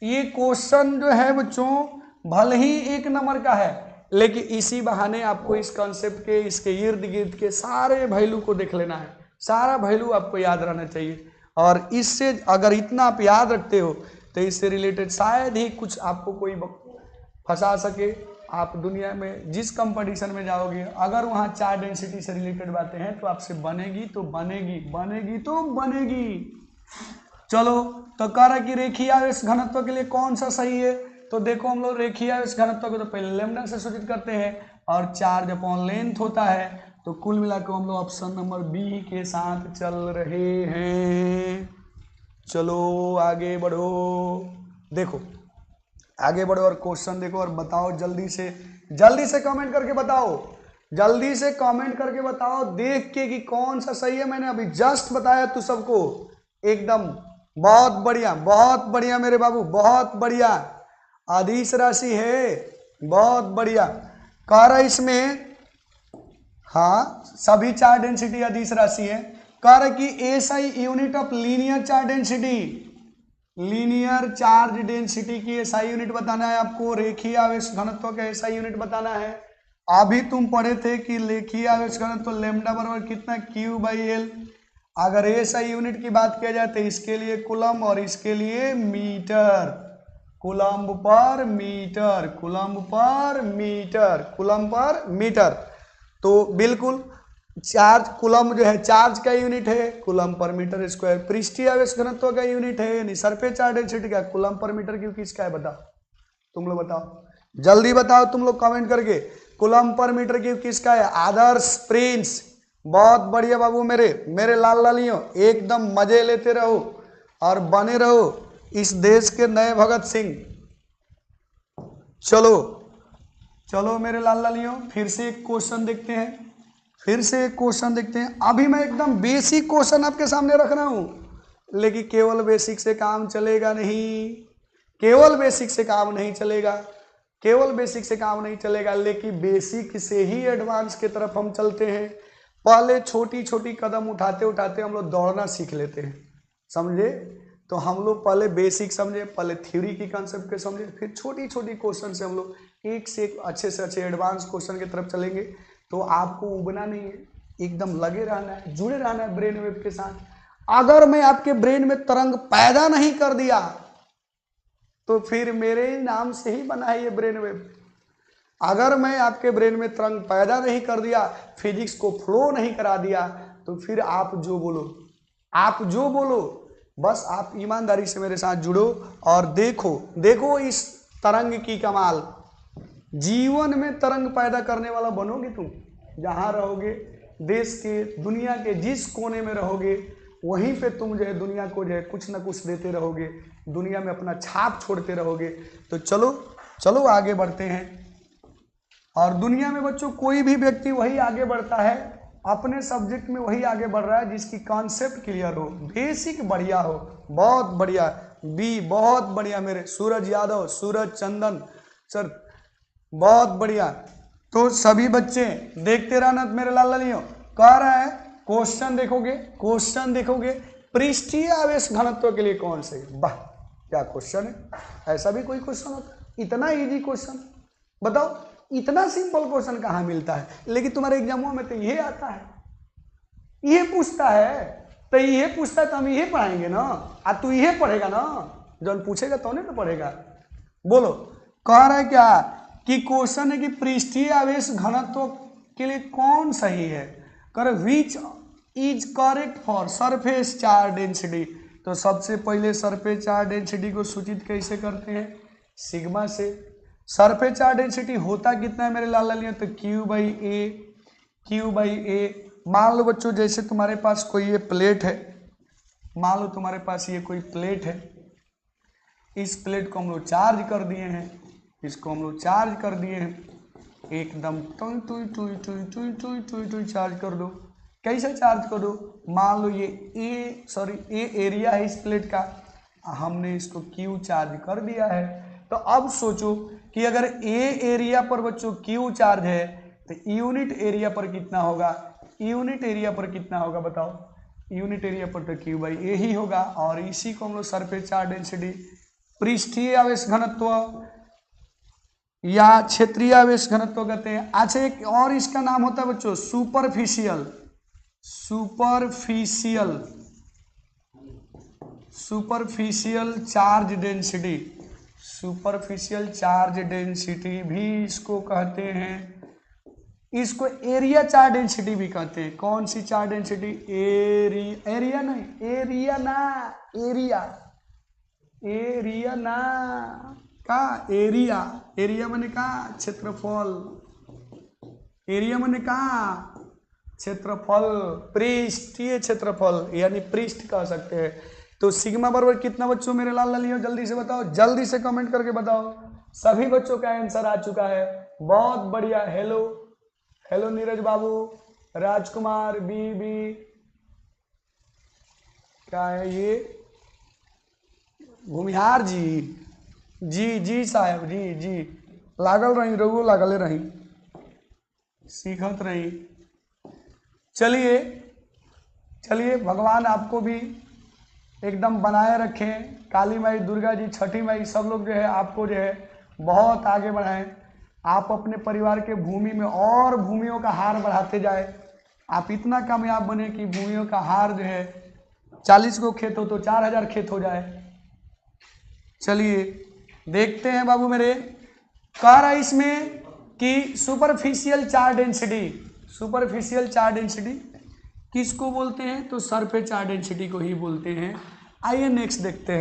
ये क्वेश्चन जो है बच्चों भले ही 1 नंबर का है, लेकिन इसी बहाने आपको इस कॉन्सेप्ट के, इसके इर्द गिर्द के सारे वैल्यू को देख लेना है। सारा वैल्यू आपको याद रहना चाहिए, और इससे अगर इतना आप याद रखते हो तो इससे रिलेटेड शायद ही कुछ आपको कोई फंसा सके। आप दुनिया में जिस कंपटीशन में जाओगे, अगर वहाँ चार्ज डेंसिटी से रिलेटेड बातें हैं तो आपसे बनेगी तो बनेगी। चलो, तो कह रहा कि रेखीय आवेश घनत्व के लिए कौन सा सही है। तो देखो, हम लोग रेखीय आवेश घनत्व को तो पहले लैम्डा से सूचित करते हैं, और चार्ज अपॉन लेंथ होता है। तो कुल मिलाकर हम लोग ऑप्शन नंबर बी के साथ चल रहे हैं। चलो आगे बढ़ो, देखो आगे बढ़ो और क्वेश्चन देखो और बताओ, जल्दी से कमेंट करके बताओ, जल्दी से कमेंट करके बताओ देख के कि कौन सा सही है। मैंने अभी जस्ट बताया तू सबको एकदम। बहुत बढ़िया मेरे बाबू, बहुत बढ़िया। अधीश राशि है, बहुत बढ़िया। कह रहा इसमें हाँ सभी चार डेंसिटी अधीश राशि है। कह रहा कि SI unit of linear charge density, linear charge density की एसआई यूनिट बताना है आपको। रेखीय आवेश घनत्व का एसआई यूनिट बताना है। अभी तुम पढ़े थे कि रेखीय आवेश घनत्व लैम्डा बराबर कितना, Q/L। अगर एसआई यूनिट की बात किया जाए तो इसके लिए कूलम और इसके लिए मीटर, कूलम पर मीटर, कूलम पर मीटर, कूलम पर मीटर। तो बिल्कुल चार्ज कूलम जो है चार्ज का यूनिट है, कूलम पर मीटर स्क्वायर। पृष्ठीय आवेश घनत्व का यूनिट है यानी सरफेस चार्ज डेंसिटी का, कूलम पर मीटर क्योंकि इसका है। बताओ तुम लोग, बताओ जल्दी बताओ तुम लोग कमेंट करके, कूलम पर मीटर क्यों किसका है। आदर्श प्रिंस, बहुत बढ़िया बाबू मेरे लाल लालियों, एकदम मजे लेते रहो और बने रहो इस देश के नए भगत सिंह। चलो चलो मेरे लाल लालियों, फिर से एक क्वेश्चन देखते हैं, फिर से एक क्वेश्चन देखते हैं। अभी मैं एकदम बेसिक क्वेश्चन आपके सामने रख रहा हूं, लेकिन केवल बेसिक से काम चलेगा नहीं, केवल बेसिक से काम नहीं चलेगा, केवल बेसिक से काम नहीं चलेगा, लेकिन बेसिक से ही एडवांस की तरफ हम चलते हैं। पहले छोटी छोटी कदम उठाते उठाते हम लोग दौड़ना सीख लेते हैं, समझे। तो हम लोग पहले बेसिक समझे, पहले थ्योरी की कॉन्सेप्ट के समझे, फिर छोटी छोटी क्वेश्चन से हम लोग एक से एक अच्छे से अच्छे एडवांस क्वेश्चन की तरफ चलेंगे। तो आपको उबना नहीं है, एकदम लगे रहना है, जुड़े रहना है ब्रेन वेव के साथ। अगर मैं आपके ब्रेन में तरंग पैदा नहीं कर दिया तो फिर मेरे नाम से ही बना है ये ब्रेन वेव। अगर मैं आपके ब्रेन में तरंग पैदा नहीं कर दिया, फिजिक्स को फ्लो नहीं करा दिया, तो फिर आप जो बोलो, आप जो बोलो, बस आप ईमानदारी से मेरे साथ जुड़ो और देखो, देखो इस तरंग की कमाल। जीवन में तरंग पैदा करने वाला बनोगे तुम। जहां रहोगे, देश के दुनिया के जिस कोने में रहोगे, वहीं पे तुम जो है दुनिया को जो है कुछ ना कुछ देते रहोगे, दुनिया में अपना छाप छोड़ते रहोगे। तो चलो चलो आगे बढ़ते हैं। और दुनिया में बच्चों कोई भी व्यक्ति वही आगे बढ़ता है, अपने सब्जेक्ट में वही आगे बढ़ रहा है जिसकी कॉन्सेप्ट क्लियर हो, बेसिक बढ़िया हो। बहुत बढ़िया बी, बहुत बढ़िया मेरे सूरज यादव, सूरज चंदन सर, बहुत बढ़िया। तो सभी बच्चे देखते रहना मेरे लाल लालियों। कह रहा है क्वेश्चन देखोगे, क्वेश्चन देखोगे, पृष्ठीय आवेश घनत्व के लिए कौन से। वाह क्या क्वेश्चन है, ऐसा भी कोई क्वेश्चन होता है, इतना इजी क्वेश्चन। बताओ इतना सिंपल क्वेश्चन कहाँ मिलता है, लेकिन तुम्हारे एग्जामों में तो ये आता है, ये पूछता है। तो ये पूछता है तो हम ये पढ़ाएंगे ना, तू ये पढ़ेगा ना, जब पूछेगा तो नहीं तो पढ़ेगा। बोलो कह रहा है क्या कि क्वेश्चन है कि पृष्ठीय आवेश घनत्व के लिए कौन सही है। कर which is correct for surface charge density. तो सबसे पहले सरफेस चार्ज डेंसिटी को सूचित कैसे करते हैं, सिग्मा से। सरफेस चार्ज डेंसिटी होता कितना है मेरे लाल लालियों, तो Q/A, Q/A। मान लो बच्चों जैसे तुम्हारे पास कोई ये प्लेट है, मान लो तुम्हारे पास ये कोई प्लेट है, इस प्लेट को हम लोग चार्ज कर दिए हैं, इसको हम लोग चार्ज कर दिए हैं, एकदम टुई टुई टुई टुई टुई टुई टुई टुई चार्ज कर दो। कैसे चार्ज कर दो, मान लो ये ए एरिया है इस प्लेट का, हमने इसको Q चार्ज कर दिया है। तो अब सोचो कि अगर ए एरिया पर बच्चों Q चार्ज है तो यूनिट एरिया पर कितना होगा, यूनिट एरिया पर कितना होगा बताओ, यूनिट एरिया पर तो Q/A ही होगा। और इसी को हम लोग सरफेस चार्ज डेंसिटी, पृष्ठीय आवेश घनत्व या क्षेत्रीय आवेश घनत्व कहते हैं। अच्छा एक और इसका नाम होता है बच्चों superficial, superficial, superficial charge density, superficial charge density भी इसको कहते हैं। इसको एरिया चार्ज डेंसिटी भी कहते हैं। कौन सी चार्ज डेंसिटी, एरिया नहीं, एरिया ना, एरिया, एरिया ना का एरिया, एरिया मैंने कहा क्षेत्रफल, एरिया मैंने कहा क्षेत्रफल, पृष्ठीय क्षेत्रफल यानी पृष्ठ कह सकते हैं। तो सिग्मा बराबर कितना बच्चों मेरे लाल लालियों, जल्दी से बताओ, जल्दी से कमेंट करके बताओ। सभी बच्चों का आंसर आ चुका है, बहुत बढ़िया। हेलो हेलो नीरज बाबू, राजकुमार बी, क्या है ये, भूमिहार जी साहब जी लागल रही, रघु लागले रही, सीखत रही। चलिए चलिए, भगवान आपको भी एकदम बनाए रखें, काली माई, दुर्गा जी, छठी माई, सब लोग जो है आपको जो है बहुत आगे बढ़ाएं। आप अपने परिवार के भूमि में और भूमियों का हार बढ़ाते जाए। आप इतना कामयाब बने कि भूमियों का हार जो है 40 गो खेत हो तो 4000 खेत हो जाए। चलिए देखते हैं बाबू मेरे, कह रहा है इसमें कि सुपरफिशियल चार्ज डेंसिटी किसको बोलते हैं, तो सरफेस चार्ज डेंसिटी को ही बोलते हैं। आइए नेक्स्ट देखते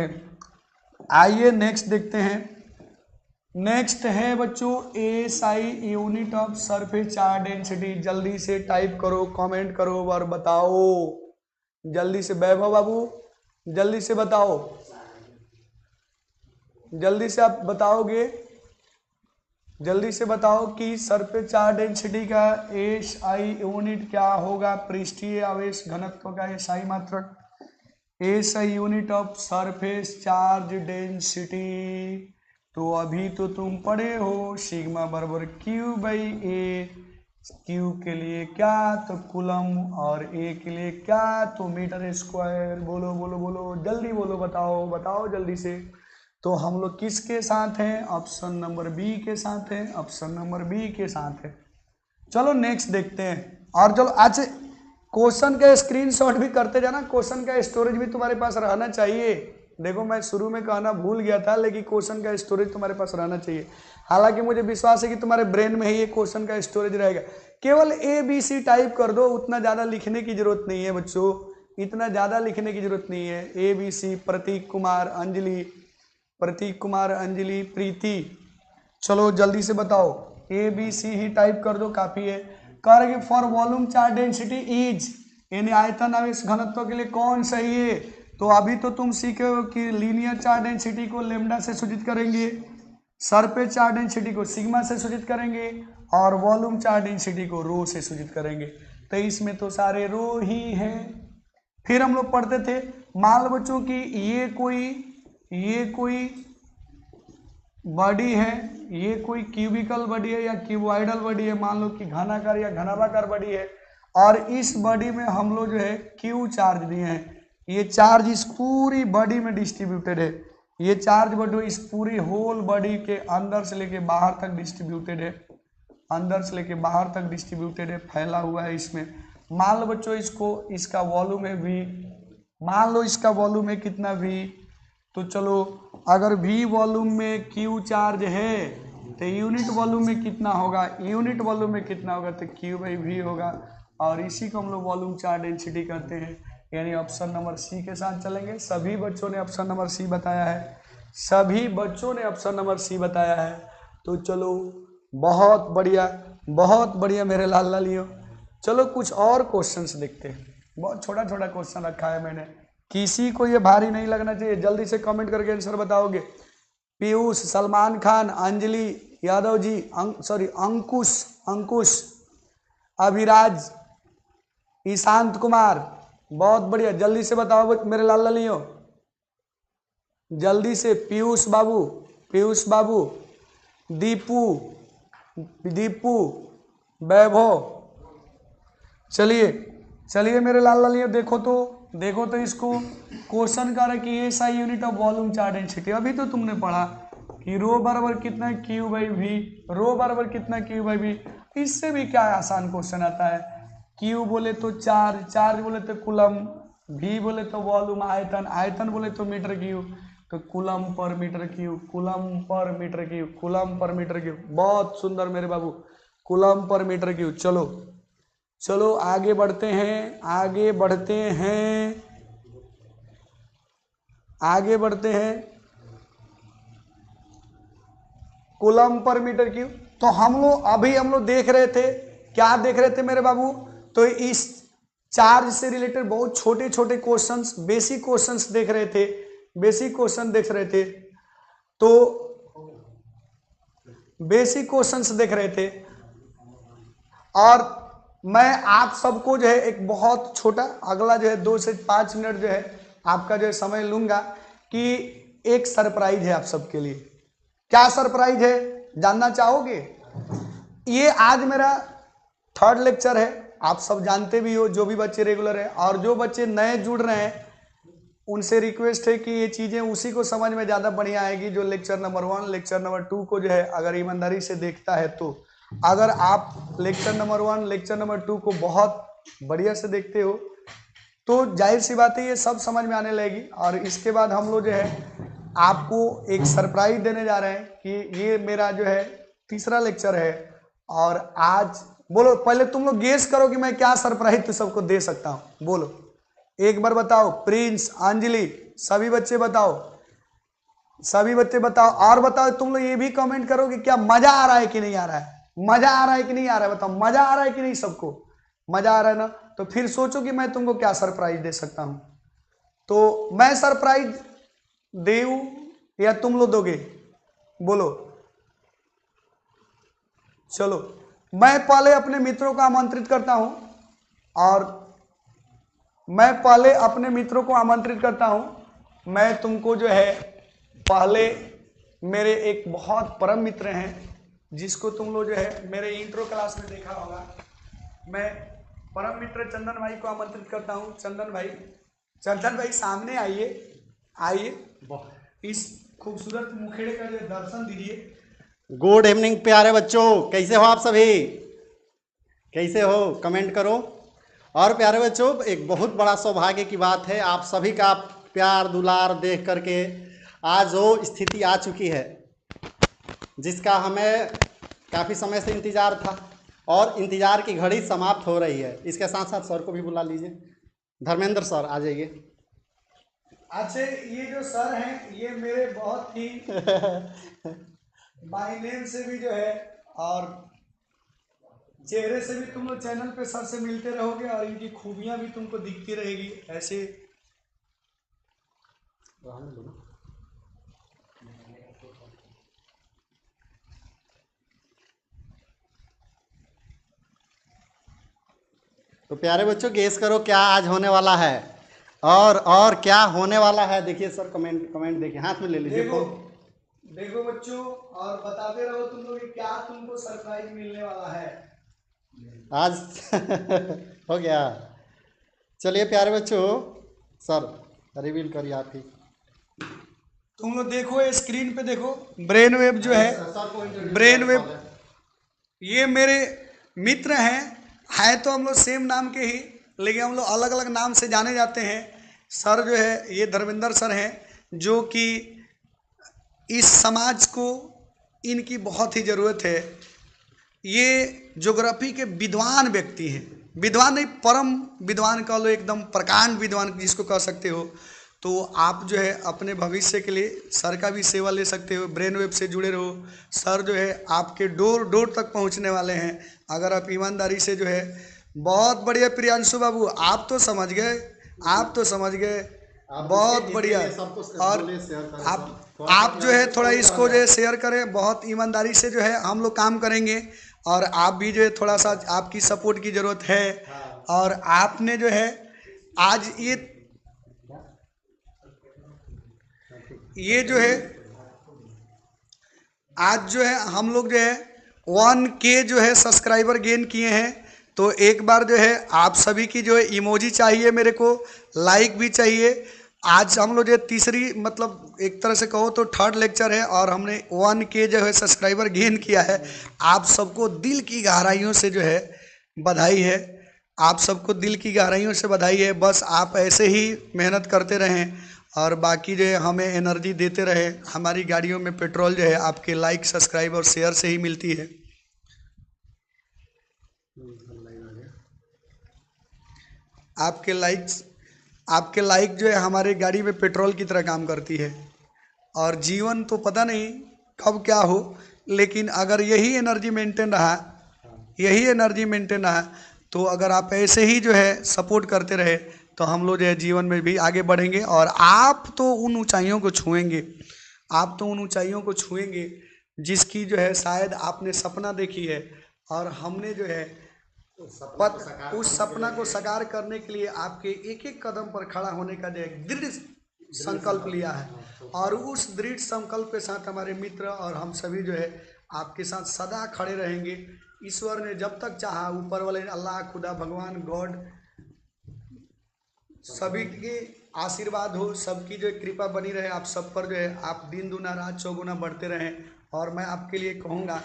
हैं, नेक्स्ट है बच्चों SI, unit of surface charge density. जल्दी से टाइप करो, कमेंट करो और बताओ जल्दी से। वैभव बाबू जल्दी से बताओ, जल्दी से आप बताओगे, जल्दी से बताओ कि सरफेस चार्ज डेंसिटी का एसआई यूनिट क्या होगा। पृष्ठीय आवेश घनत्व का एसआई मात्रक, SI unit of surface charge density. तो अभी तो तुम पढ़े हो सिग्मा बराबर क्यू बाई ए, क्यू के लिए क्या, तो कूलम, और ए के लिए क्या, तो मीटर स्क्वायर। बोलो बोलो बोलो, जल्दी बोलो, बताओ बताओ जल्दी से। तो हम लोग किसके साथ हैं, ऑप्शन नंबर बी के साथ हैं, ऑप्शन नंबर बी के साथ है। चलो नेक्स्ट देखते हैं। और चलो आज क्वेश्चन का स्क्रीनशॉट भी करते जाना, क्वेश्चन का स्टोरेज भी तुम्हारे पास रहना चाहिए। देखो मैं शुरू में कहना भूल गया था, लेकिन क्वेश्चन का स्टोरेज तुम्हारे पास रहना चाहिए। हालांकि मुझे विश्वास है कि तुम्हारे ब्रेन में ही ये क्वेश्चन का स्टोरेज रहेगा। केवल ABC टाइप कर दो, उतना ज़्यादा लिखने की जरूरत नहीं है बच्चों, इतना ज़्यादा लिखने की जरूरत नहीं है। ABC, प्रतीक कुमार, अंजलि, प्रतीक कुमार, अंजलि, प्रीति, चलो जल्दी से बताओ, ABC ही टाइप कर दो, काफी है। कह रहे for volume charge density is, यानी आयतन आवेश घनत्व के लिए कौन सही है। तो अभी तो तुम सीखे हो कि लीनियर चार्ज डेंसिटी को लेमडा से सूचित करेंगे, सरफेस चार्ज डेंसिटी को सिग्मा से सूचित करेंगे, और वॉल्यूम चार्ज डेंसिटी को रो से सूचित करेंगे। तो इसमें तो सारे रो ही हैं। फिर हम लोग पढ़ते थे, मान लो बच्चों की ये कोई बॉडी है, ये कोई क्यूबिकल बॉडी है या क्यूबॉइडल बॉडी है, मान लो कि घनाकार या घनाभाकार बॉडी है, और इस बॉडी में हम लोग जो है क्यू चार्ज दिए हैं। ये चार्ज इस पूरी बॉडी में डिस्ट्रीब्यूटेड है, ये चार्ज बॉडी इस पूरी होल बॉडी के अंदर से लेके बाहर तक डिस्ट्रीब्यूटेड है, अंदर से लेके बाहर तक डिस्ट्रीब्यूटेड है, फैला हुआ है इसमें। मान लो बच्चों इसका वॉल्यूम है V, मान लो इसका वॉल्यूम है कितना V। तो चलो अगर V वॉल्यूम में Q चार्ज है तो यूनिट वॉल्यूम में कितना होगा, यूनिट वॉल्यूम में कितना होगा, तो Q बाई V होगा। और इसी को हम लोग वॉल्यूम चार्ज डेंसिटी कहते हैं, यानी ऑप्शन नंबर सी के साथ चलेंगे। सभी बच्चों ने ऑप्शन नंबर सी बताया है, सभी बच्चों ने ऑप्शन नंबर सी बताया है। तो चलो बहुत बढ़िया, बहुत बढ़िया मेरे लाल लालियों। चलो कुछ और क्वेश्चंस देखते हैं, बहुत छोटा छोटा क्वेश्चन रखा है मैंने, किसी को ये भारी नहीं लगना चाहिए। जल्दी से कमेंट करके आंसर बताओगे। पीयूष, सलमान खान, अंजलि यादव जी, अंकुश, अभिराज, ईशांत कुमार, बहुत बढ़िया, जल्दी से बताओ मेरे लाल लालियों, जल्दी से। पीयूष बाबू, दीपू, वैभव, चलिए मेरे लाल लालियों, देखो तो इसको क्वेश्चन कर रहा है कि SI unit of volume charge density. अभी तो तुमने पढ़ा कि रो बराबर कितना क्यू बाई वी, रो बराबर कितना क्यू बाई वी। इससे भी क्या आसान क्वेश्चन आता है, क्यू बोले तो चार्ज बोले तो कुलम, वी बोले तो वॉल्यूम, आयतन बोले तो मीटर क्यूब, तो coulomb per metre cube, coulomb per metre cube. बहुत सुंदर मेरे बाबू, कुलम पर मीटर क्यूब। चलो आगे बढ़ते हैं, कूलम पर मीटर क्यूब। तो हम लोग देख रहे थे, क्या देख रहे थे मेरे बाबू, तो इस चार्ज से रिलेटेड बहुत छोटे छोटे क्वेश्चंस, बेसिक क्वेश्चंस देख रहे थे। तो बेसिक क्वेश्चंस देख रहे थे, और मैं आप सबको जो है एक बहुत छोटा अगला जो है 2 से 5 मिनट जो है आपका जो है समय लूंगा कि एक सरप्राइज है आप सबके लिए। क्या सरप्राइज है जानना चाहोगे? ये आज मेरा 3rd लेक्चर है। आप सब जानते भी हो, जो भी बच्चे रेगुलर हैं और जो बच्चे नए जुड़ रहे हैं उनसे रिक्वेस्ट है कि ये चीज़ें उसी को समझ में ज़्यादा बढ़िया आएगी जो लेक्चर नंबर 1 लेक्चर नंबर 2 को जो है अगर ईमानदारी से देखता है। तो अगर आप लेक्चर नंबर 1 लेक्चर नंबर 2 को बहुत बढ़िया से देखते हो तो जाहिर सी बात है ये सब समझ में आने लगेगी। और इसके बाद हम लोग जो है आपको एक सरप्राइज देने जा रहे हैं कि ये मेरा जो है 3रा लेक्चर है। और आज बोलो, पहले तुम लोग गेस करो कि मैं क्या सरप्राइज सबको दे सकता हूँ। बोलो एक बार बताओ। प्रिंस, अंजलि, सभी बच्चे बताओ, सभी बच्चे बताओ। और बताओ तुम लोग ये भी कमेंट करो कि क्या मजा आ रहा है कि नहीं आ रहा है। मजा आ रहा है कि नहीं आ रहा है? बताओ मजा आ रहा है कि नहीं? सबको मजा आ रहा है ना? तो फिर सोचो कि मैं तुमको क्या सरप्राइज दे सकता हूं। तो मैं सरप्राइज दूं या तुम लोग दोगे? बोलो। चलो मैं पहले अपने मित्रों को आमंत्रित करता हूं और मैं पहले अपने मित्रों को आमंत्रित करता हूं। मैं तुमको जो है पहले मेरे एक बहुत परम मित्र हैं जिसको तुम लोग जो है मेरे इंट्रो क्लास में देखा होगा। मैं परम मित्र चंदन भाई को आमंत्रित करता हूं। चंदन भाई सामने आइए, इस खूबसूरत मुखेड़े का जो दर्शन दीजिए। गुड इवनिंग प्यारे बच्चों, कैसे हो आप सभी? कैसे हो कमेंट करो। और प्यारे बच्चों, एक बहुत बड़ा सौभाग्य की बात है आप सभी का प्यार दुलार देख करके आज वो स्थिति आ चुकी है जिसका हमें काफ़ी समय से इंतज़ार था और इंतज़ार की घड़ी समाप्त हो रही है। इसके साथ साथ सर को भी बुला लीजिए। धर्मेंद्र सर आ जाइए। अच्छा, ये जो सर हैं ये मेरे बहुत ही बाई नेम से भी जो है और चेहरे से भी तुम लोग चैनल पे सर से मिलते रहोगे और इनकी खूबियां भी तुमको दिखती रहेगी। ऐसे तो प्यारे बच्चों गेस करो क्या आज होने वाला है और क्या होने वाला है। देखिए सर, कमेंट देखिए, हाथ में ले लीजिए। देखो बच्चों और बताते रहो तुम लोग क्या तुमको सरप्राइज मिलने वाला है आज हो गया। चलिए प्यारे बच्चों, सर रिवील करिए आप ही। तुम लोग देखो ये स्क्रीन पे देखो, ब्रेन वेव जो है, ब्रेन वेव ये मेरे मित्र हैं। है तो हम लोग सेम नाम के ही, लेकिन हम लोग अलग अलग नाम से जाने जाते हैं। सर जो है ये धर्मेंद्र सर हैं जो कि इस समाज को इनकी बहुत ही ज़रूरत है। ये ज्योग्राफी के विद्वान व्यक्ति हैं, विद्वान नहीं परम विद्वान कह लो, एकदम प्रकांड विद्वान जिसको कह सकते हो। तो आप जो है अपने भविष्य के लिए सर का भी सेवा ले सकते हो। ब्रेन वेव से जुड़े रहो। सर जो है आपके डोर डोर तक पहुंचने वाले हैं अगर आप ईमानदारी से जो है। बहुत बढ़िया प्रियांशु बाबू, आप तो समझ गए, आप तो समझ गए, बहुत बढ़िया। और आप जो है थोड़ा इसको जो है शेयर करें, बहुत ईमानदारी से जो है हम लोग काम करेंगे। और आप भी जो है थोड़ा सा आपकी सपोर्ट की ज़रूरत है। और आपने जो है आज ये जो है आज जो है हम लोग जो है 1K जो है सब्सक्राइबर गेन किए हैं। तो एक बार जो है आप सभी की जो है इमोजी चाहिए मेरे को, लाइक भी चाहिए। आज हम लोग जो तीसरी मतलब एक तरह से कहो तो 3rd लेक्चर है और हमने 1K जो है सब्सक्राइबर गेन किया है। आप सबको दिल की गहराइयों से जो है बधाई है, आप सबको दिल की गहराइयों से बधाई है। बस आप ऐसे ही मेहनत करते रहें और बाकी जो है हमें एनर्जी देते रहे। हमारी गाड़ियों में पेट्रोल जो है आपके लाइक सब्सक्राइब और शेयर से ही मिलती है। आपके लाइक जो है हमारे गाड़ी में पेट्रोल की तरह काम करती है। और जीवन तो पता नहीं कब क्या हो, लेकिन अगर यही एनर्जी मेंटेन रहा तो अगर आप ऐसे ही जो है सपोर्ट करते रहे तो हम लोग जो है जीवन में भी आगे बढ़ेंगे। और आप तो उन ऊंचाइयों को छुएंगे जिसकी जो है शायद आपने सपना देखी है और हमने जो है उस सपना को साकार करने के लिए आपके एक एक कदम पर खड़ा होने का जो एक दृढ़ संकल्प लिया है, और उस दृढ़ संकल्प के साथ हमारे मित्र और हम सभी जो है आपके साथ सदा खड़े रहेंगे। ईश्वर ने जब तक चाहा, ऊपर वाले अल्लाह, खुदा, भगवान, गॉड, सभी के आशीर्वाद हो, सबकी जो कृपा बनी रहे आप सब पर, जो है आप दिन दुना रात चौगुना बढ़ते रहें। और मैं आपके लिए कहूँगा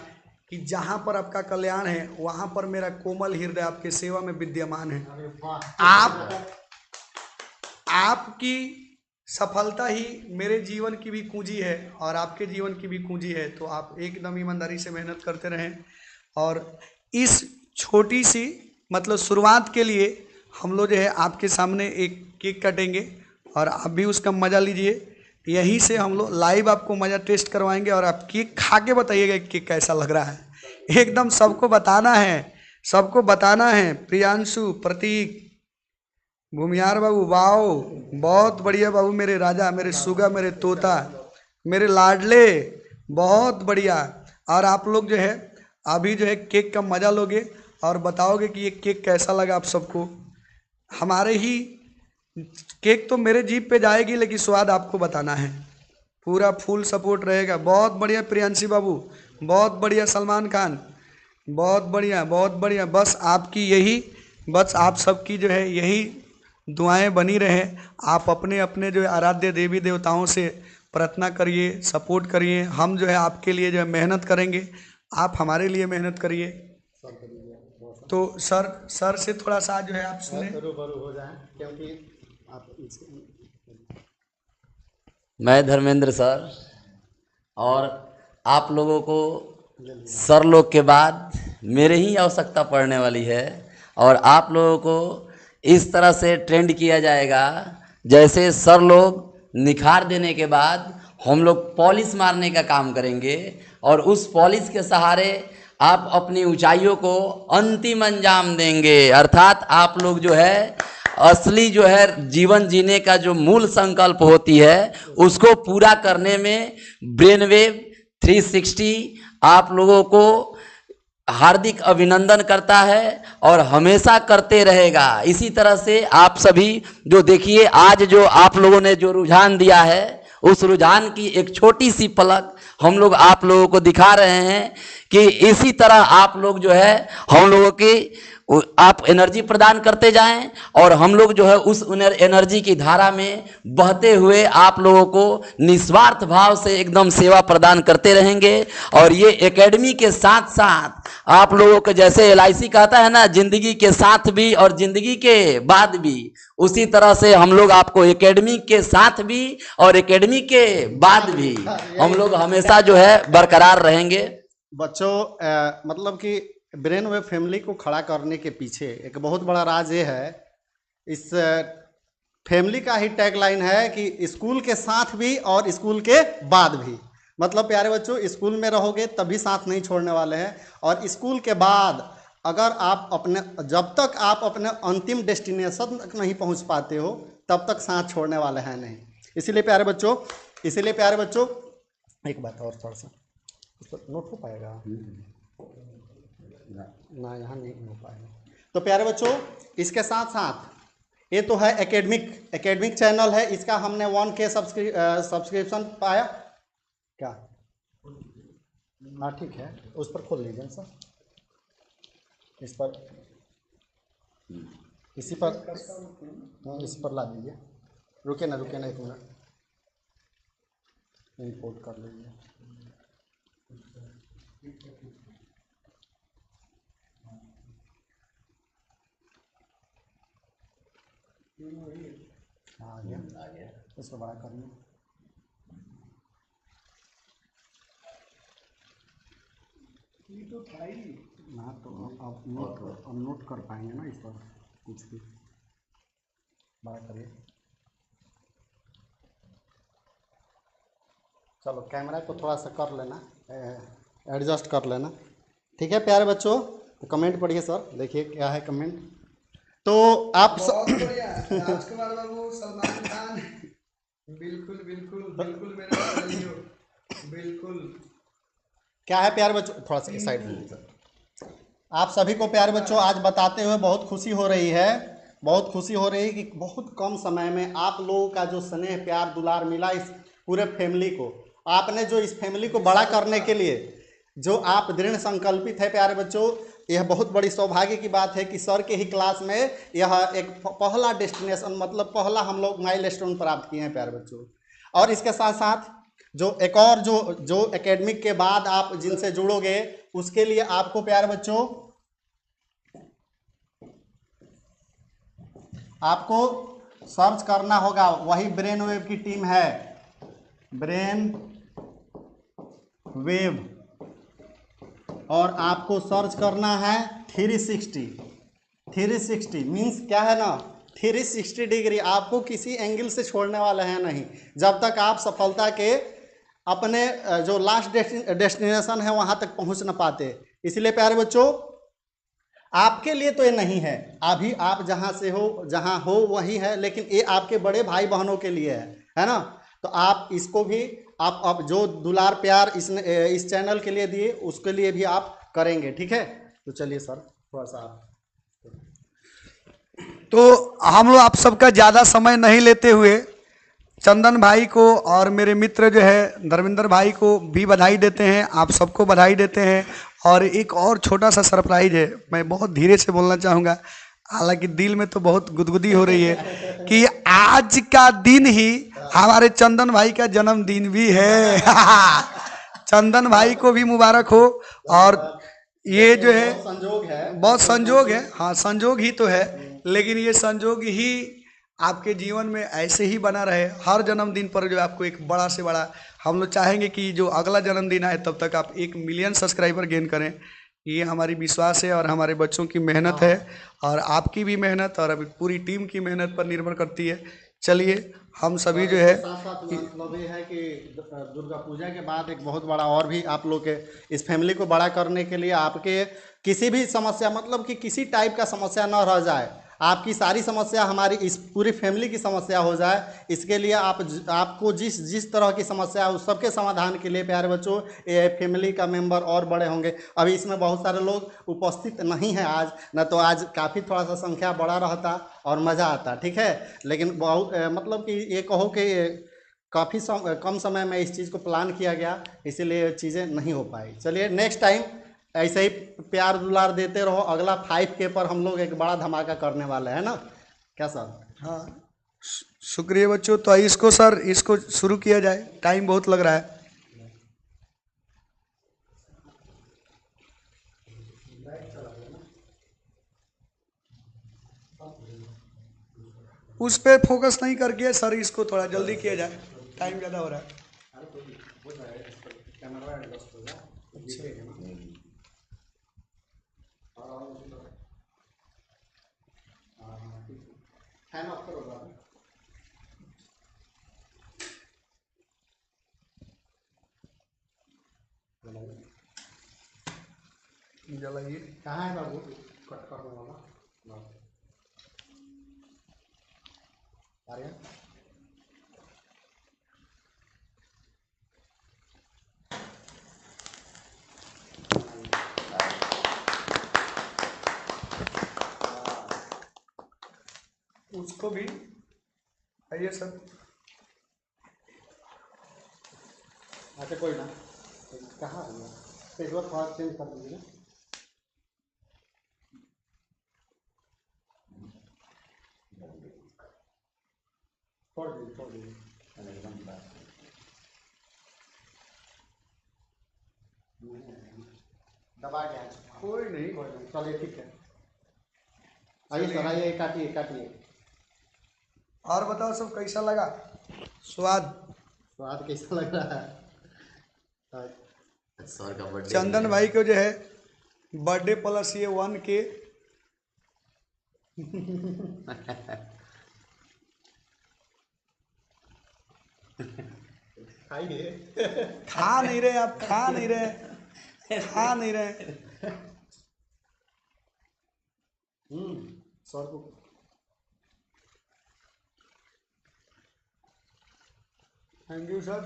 कि जहाँ पर आपका कल्याण है वहाँ पर मेरा कोमल हृदय आपके सेवा में विद्यमान है। आपकी सफलता ही मेरे जीवन की भी कुंजी है और आपके जीवन की भी कुंजी है। तो आप एकदम ईमानदारी से मेहनत करते रहें। और इस छोटी सी मतलब शुरुआत के लिए हम लोग जो है आपके सामने एक केक काटेंगे और आप भी उसका मज़ा लीजिए। यहीं से हम लोग लाइव आपको मज़ा टेस्ट करवाएंगे और आप केक खा के बताइएगा केक कैसा लग रहा है। एकदम सबको बताना है, सबको बताना है। प्रियांशु, प्रतीक, भूमियार बाबू, वाओ बहुत बढ़िया बाबू, मेरे राजा, मेरे सुगा, मेरे तोता, मेरे लाडले, बहुत बढ़िया। और आप लोग जो है अभी जो है केक का मज़ा लोगे और बताओगे कि ये केक कैसा लगा आप सबको। हमारे ही केक तो मेरे जीभ पे जाएगी लेकिन स्वाद आपको बताना है। पूरा फुल सपोर्ट रहेगा। बहुत बढ़िया प्रियांशी बाबू, बहुत बढ़िया सलमान खान, बहुत बढ़िया, बहुत बढ़िया। बस आपकी यही, बस आप सबकी जो है यही दुआएं बनी रहे। आप अपने अपने जो है आराध्य देवी देवताओं से प्रार्थना करिए, सपोर्ट करिए। हम जो है आपके लिए जो है मेहनत करेंगे, आप हमारे लिए मेहनत करिए। तो सर से थोड़ा सा जो है आप सुने, रूबरू हो जाएं, क्योंकि आप मैं धर्मेंद्र सर, और आप लोगों को सर लोग के बाद मेरे ही आवश्यकता पड़ने वाली है। और आप लोगों को इस तरह से ट्रेंड किया जाएगा जैसे सर लोग निखार देने के बाद हम लोग पॉलिश मारने का काम करेंगे, और उस पॉलिश के सहारे आप अपनी ऊंचाइयों को अंतिम अंजाम देंगे। अर्थात आप लोग जो है असली जो है जीवन जीने का जो मूल संकल्प होती है उसको पूरा करने में ब्रेनवेव 360 आप लोगों को हार्दिक अभिनंदन करता है और हमेशा करते रहेगा। इसी तरह से आप सभी जो देखिए आज जो आप लोगों ने जो रुझान दिया है उस रुझान की एक छोटी सी पलक हम लोग आप लोगों को दिखा रहे हैं कि इसी तरह आप लोग जो है हम लोगों की आप एनर्जी प्रदान करते जाएं और हम लोग जो है उस एनर्जी की धारा में बहते हुए आप लोगों को निस्वार्थ भाव से एकदम सेवा प्रदान करते रहेंगे। और ये एकेडमी के साथ साथ आप लोगों को जैसे LIC कहता है ना, जिंदगी के साथ भी और जिंदगी के बाद भी, उसी तरह से हम लोग आपको एकेडमी के साथ भी और एकेडमी के बाद भी हम लोग हमेशा जो है बरकरार रहेंगे। बच्चों मतलब कि ब्रेन वेव फैमिली को खड़ा करने के पीछे एक बहुत बड़ा राज ये है। इस फैमिली का ही टैगलाइन है कि स्कूल के साथ भी और स्कूल के बाद भी। मतलब प्यारे बच्चों, स्कूल में रहोगे तभी साथ नहीं छोड़ने वाले हैं, और स्कूल के बाद अगर आप अपने, जब तक आप अपने अंतिम डेस्टिनेशन तक नहीं पहुंच पाते हो तब तक साथ छोड़ने वाले हैं नहीं। इसीलिए प्यारे बच्चों एक बात और थोड़ा सा नोट हो पाएगा ना, यहाँ नहीं हो पाएगा। तो प्यारे बच्चों, इसके साथ साथ ये तो है एकेडमिक चैनल है, इसका हमने 1K सब्सक्रिप्शन पाया क्या? हाँ ठीक है, उस पर खोल लीजिए सर, इस पर, इसी पर ला दीजिए। रुके ना एक मिनट, इंपोर्ट कर लीजिए। आ गया, इसको बड़ा कर लो। तो था ही ना, तो अब नोट कर पाएंगे ना, इस पर कुछ भी बड़ा करिए। चलो कैमरा को थोड़ा सा कर लेना, एडजस्ट कर लेना, ठीक है प्यारे बच्चों। तो कमेंट पढ़िए सर, देखिए क्या है कमेंट। तो आप राजकुमार बाबू, सलमान खान, बिल्कुल बिल्कुल बिल्कुल मेरे बिल्कुल। क्या है प्यारे बच्चों, थोड़ा सा साइड में सर, आप सभी को प्यारे बच्चों आज बताते हुए बहुत खुशी हो रही है, बहुत खुशी हो रही है कि बहुत कम समय में आप लोगों का जो स्नेह प्यार दुलार मिला इस पूरे फैमिली को, आपने जो इस फैमिली को बड़ा करने के लिए जो आप दृढ़ संकल्पित है प्यारे बच्चों, यह बहुत बड़ी सौभाग्य की बात है कि सर के ही क्लास में यह एक पहला डेस्टिनेशन मतलब पहला हम लोग माइलस्टोन प्राप्त किए हैं प्यारे बच्चों। और इसके साथ साथ जो एक और जो एकेडमिक के बाद आप जिनसे जुड़ोगे उसके लिए आपको प्यारे बच्चों आपको सर्च करना होगा, वही ब्रेन वेव की टीम है, ब्रेन वेव, और आपको सर्च करना है 360। 360 मीन्स क्या है ना, 360 डिग्री, आपको किसी एंगल से छोड़ने वाले हैं नहीं जब तक आप सफलता के अपने जो लास्ट डेस्टिनेशन है वहां तक पहुंच न पाते। इसलिए प्यारे बच्चों आपके लिए तो ये नहीं है, अभी आप जहां से हो जहां हो वही है, लेकिन ये आपके बड़े भाई बहनों के लिए है ना। तो आप इसको भी आप जो दुलार प्यार इस चैनल के लिए दिए उसके लिए भी आप करेंगे, ठीक है। तो चलिए सर थोड़ा सा आप। तो हम लोग आप सबका ज़्यादा समय नहीं लेते हुए चंदन भाई को और मेरे मित्र जो है धर्मेंद्र भाई को भी बधाई देते हैं, आप सबको बधाई देते हैं। और एक और छोटा सा सरप्राइज है, मैं बहुत धीरे से बोलना चाहूँगा, हालांकि दिल में तो बहुत गुदगुदी हो रही है कि आज का दिन ही हमारे चंदन भाई का जन्मदिन भी है। चंदन भाई को भी मुबारक हो। और ये जो है संजोग है, बहुत संजोग है, हाँ संजोग ही तो है, लेकिन ये संजोग ही आपके जीवन में ऐसे ही बना रहे। हर जन्मदिन पर जो आपको एक बड़ा से बड़ा, हम लोग चाहेंगे कि जो अगला जन्मदिन आए तब तक आप 1 मिलियन सब्सक्राइबर गेन करें। ये हमारी विश्वास है और हमारे बच्चों की मेहनत है और आपकी भी मेहनत और अभी पूरी टीम की मेहनत पर निर्भर करती है। चलिए हम सभी जो है साथ साथ मतलब ये है कि दुर्गा पूजा के बाद एक बहुत बड़ा और भी आप लोग के इस फैमिली को बड़ा करने के लिए आपके किसी भी समस्या मतलब कि किसी टाइप का समस्या न रह जाए, आपकी सारी समस्या हमारी इस पूरी फैमिली की समस्या हो जाए, इसके लिए आपको जिस जिस तरह की समस्या है उस सबके समाधान के लिए प्यारे बच्चों ये फैमिली का मेंबर और बड़े होंगे। अभी इसमें बहुत सारे लोग उपस्थित नहीं हैं आज, न तो आज काफ़ी थोड़ा सा संख्या बड़ा रहता और मज़ा आता, ठीक है। लेकिन बहुत मतलब कि ये कहो कि काफ़ी कम समय में इस चीज़ को प्लान किया गया, इसीलिए चीज़ें नहीं हो पाई। चलिए नेक्स्ट टाइम ऐसे ही प्यार दुलार देते रहो, अगला 5K पर हम लोग एक बड़ा धमाका करने वाले हैं ना, क्या सर। हाँ शुक्रिया बच्चों। तो इसको सर इसको शुरू किया जाए, टाइम बहुत लग रहा है। उस पर फोकस नहीं करके सर इसको थोड़ा जल्दी किया जाए, टाइम ज़्यादा हो रहा है। जलाइए। कहाँ है बाबू कट करने वाला, आर्यन उसको भी आइए सर। अच्छा कोई ना, कहाँ है पेज वर्क थोड़ा चेंज कर दीजिए ना। छोड़ दीजिए दबा गया, कोई नहीं। चलिए ठीक है, आइए सर आइए, काटिए काटिए। और बताओ सब कैसा लगा स्वाद? स्वाद कैसा लग रहा है? सर का बर्थडे चंदन भाई को जो है बर्थडे प्लस ये 1K। खाइए। खा नहीं रहे आप, खा नहीं रहे, खा नहीं रहे। सर को थैंक यू सर।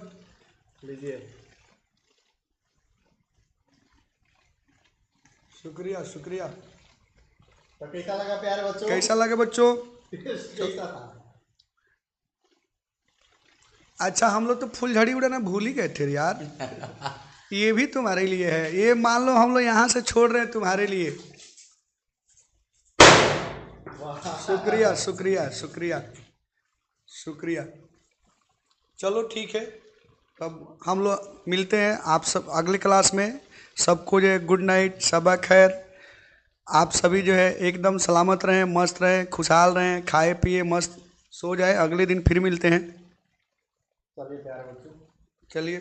लीजिए। शुक्रिया शुक्रिया। तो कैसा लगा प्यारे बच्चों? कैसा लगे बच्चों? कैसा था? अच्छा, हम लोग तो फुलझड़ी उड़ाना भूल ही गए थे यार। ये भी तुम्हारे लिए है, ये मान लो हम लोग यहाँ से छोड़ रहे हैं तुम्हारे लिए। शुक्रिया शुक्रिया शुक्रिया शुक्रिया। चलो ठीक है, तब हम लोग मिलते हैं आप सब अगले क्लास में। सबको जो है गुड नाइट, सबा खैर। आप सभी जो है एकदम सलामत रहें, मस्त रहें, खुशहाल रहें, खाए पिए मस्त सो जाए। अगले दिन फिर मिलते हैं। चलिए प्यारे बच्चों। चलिए।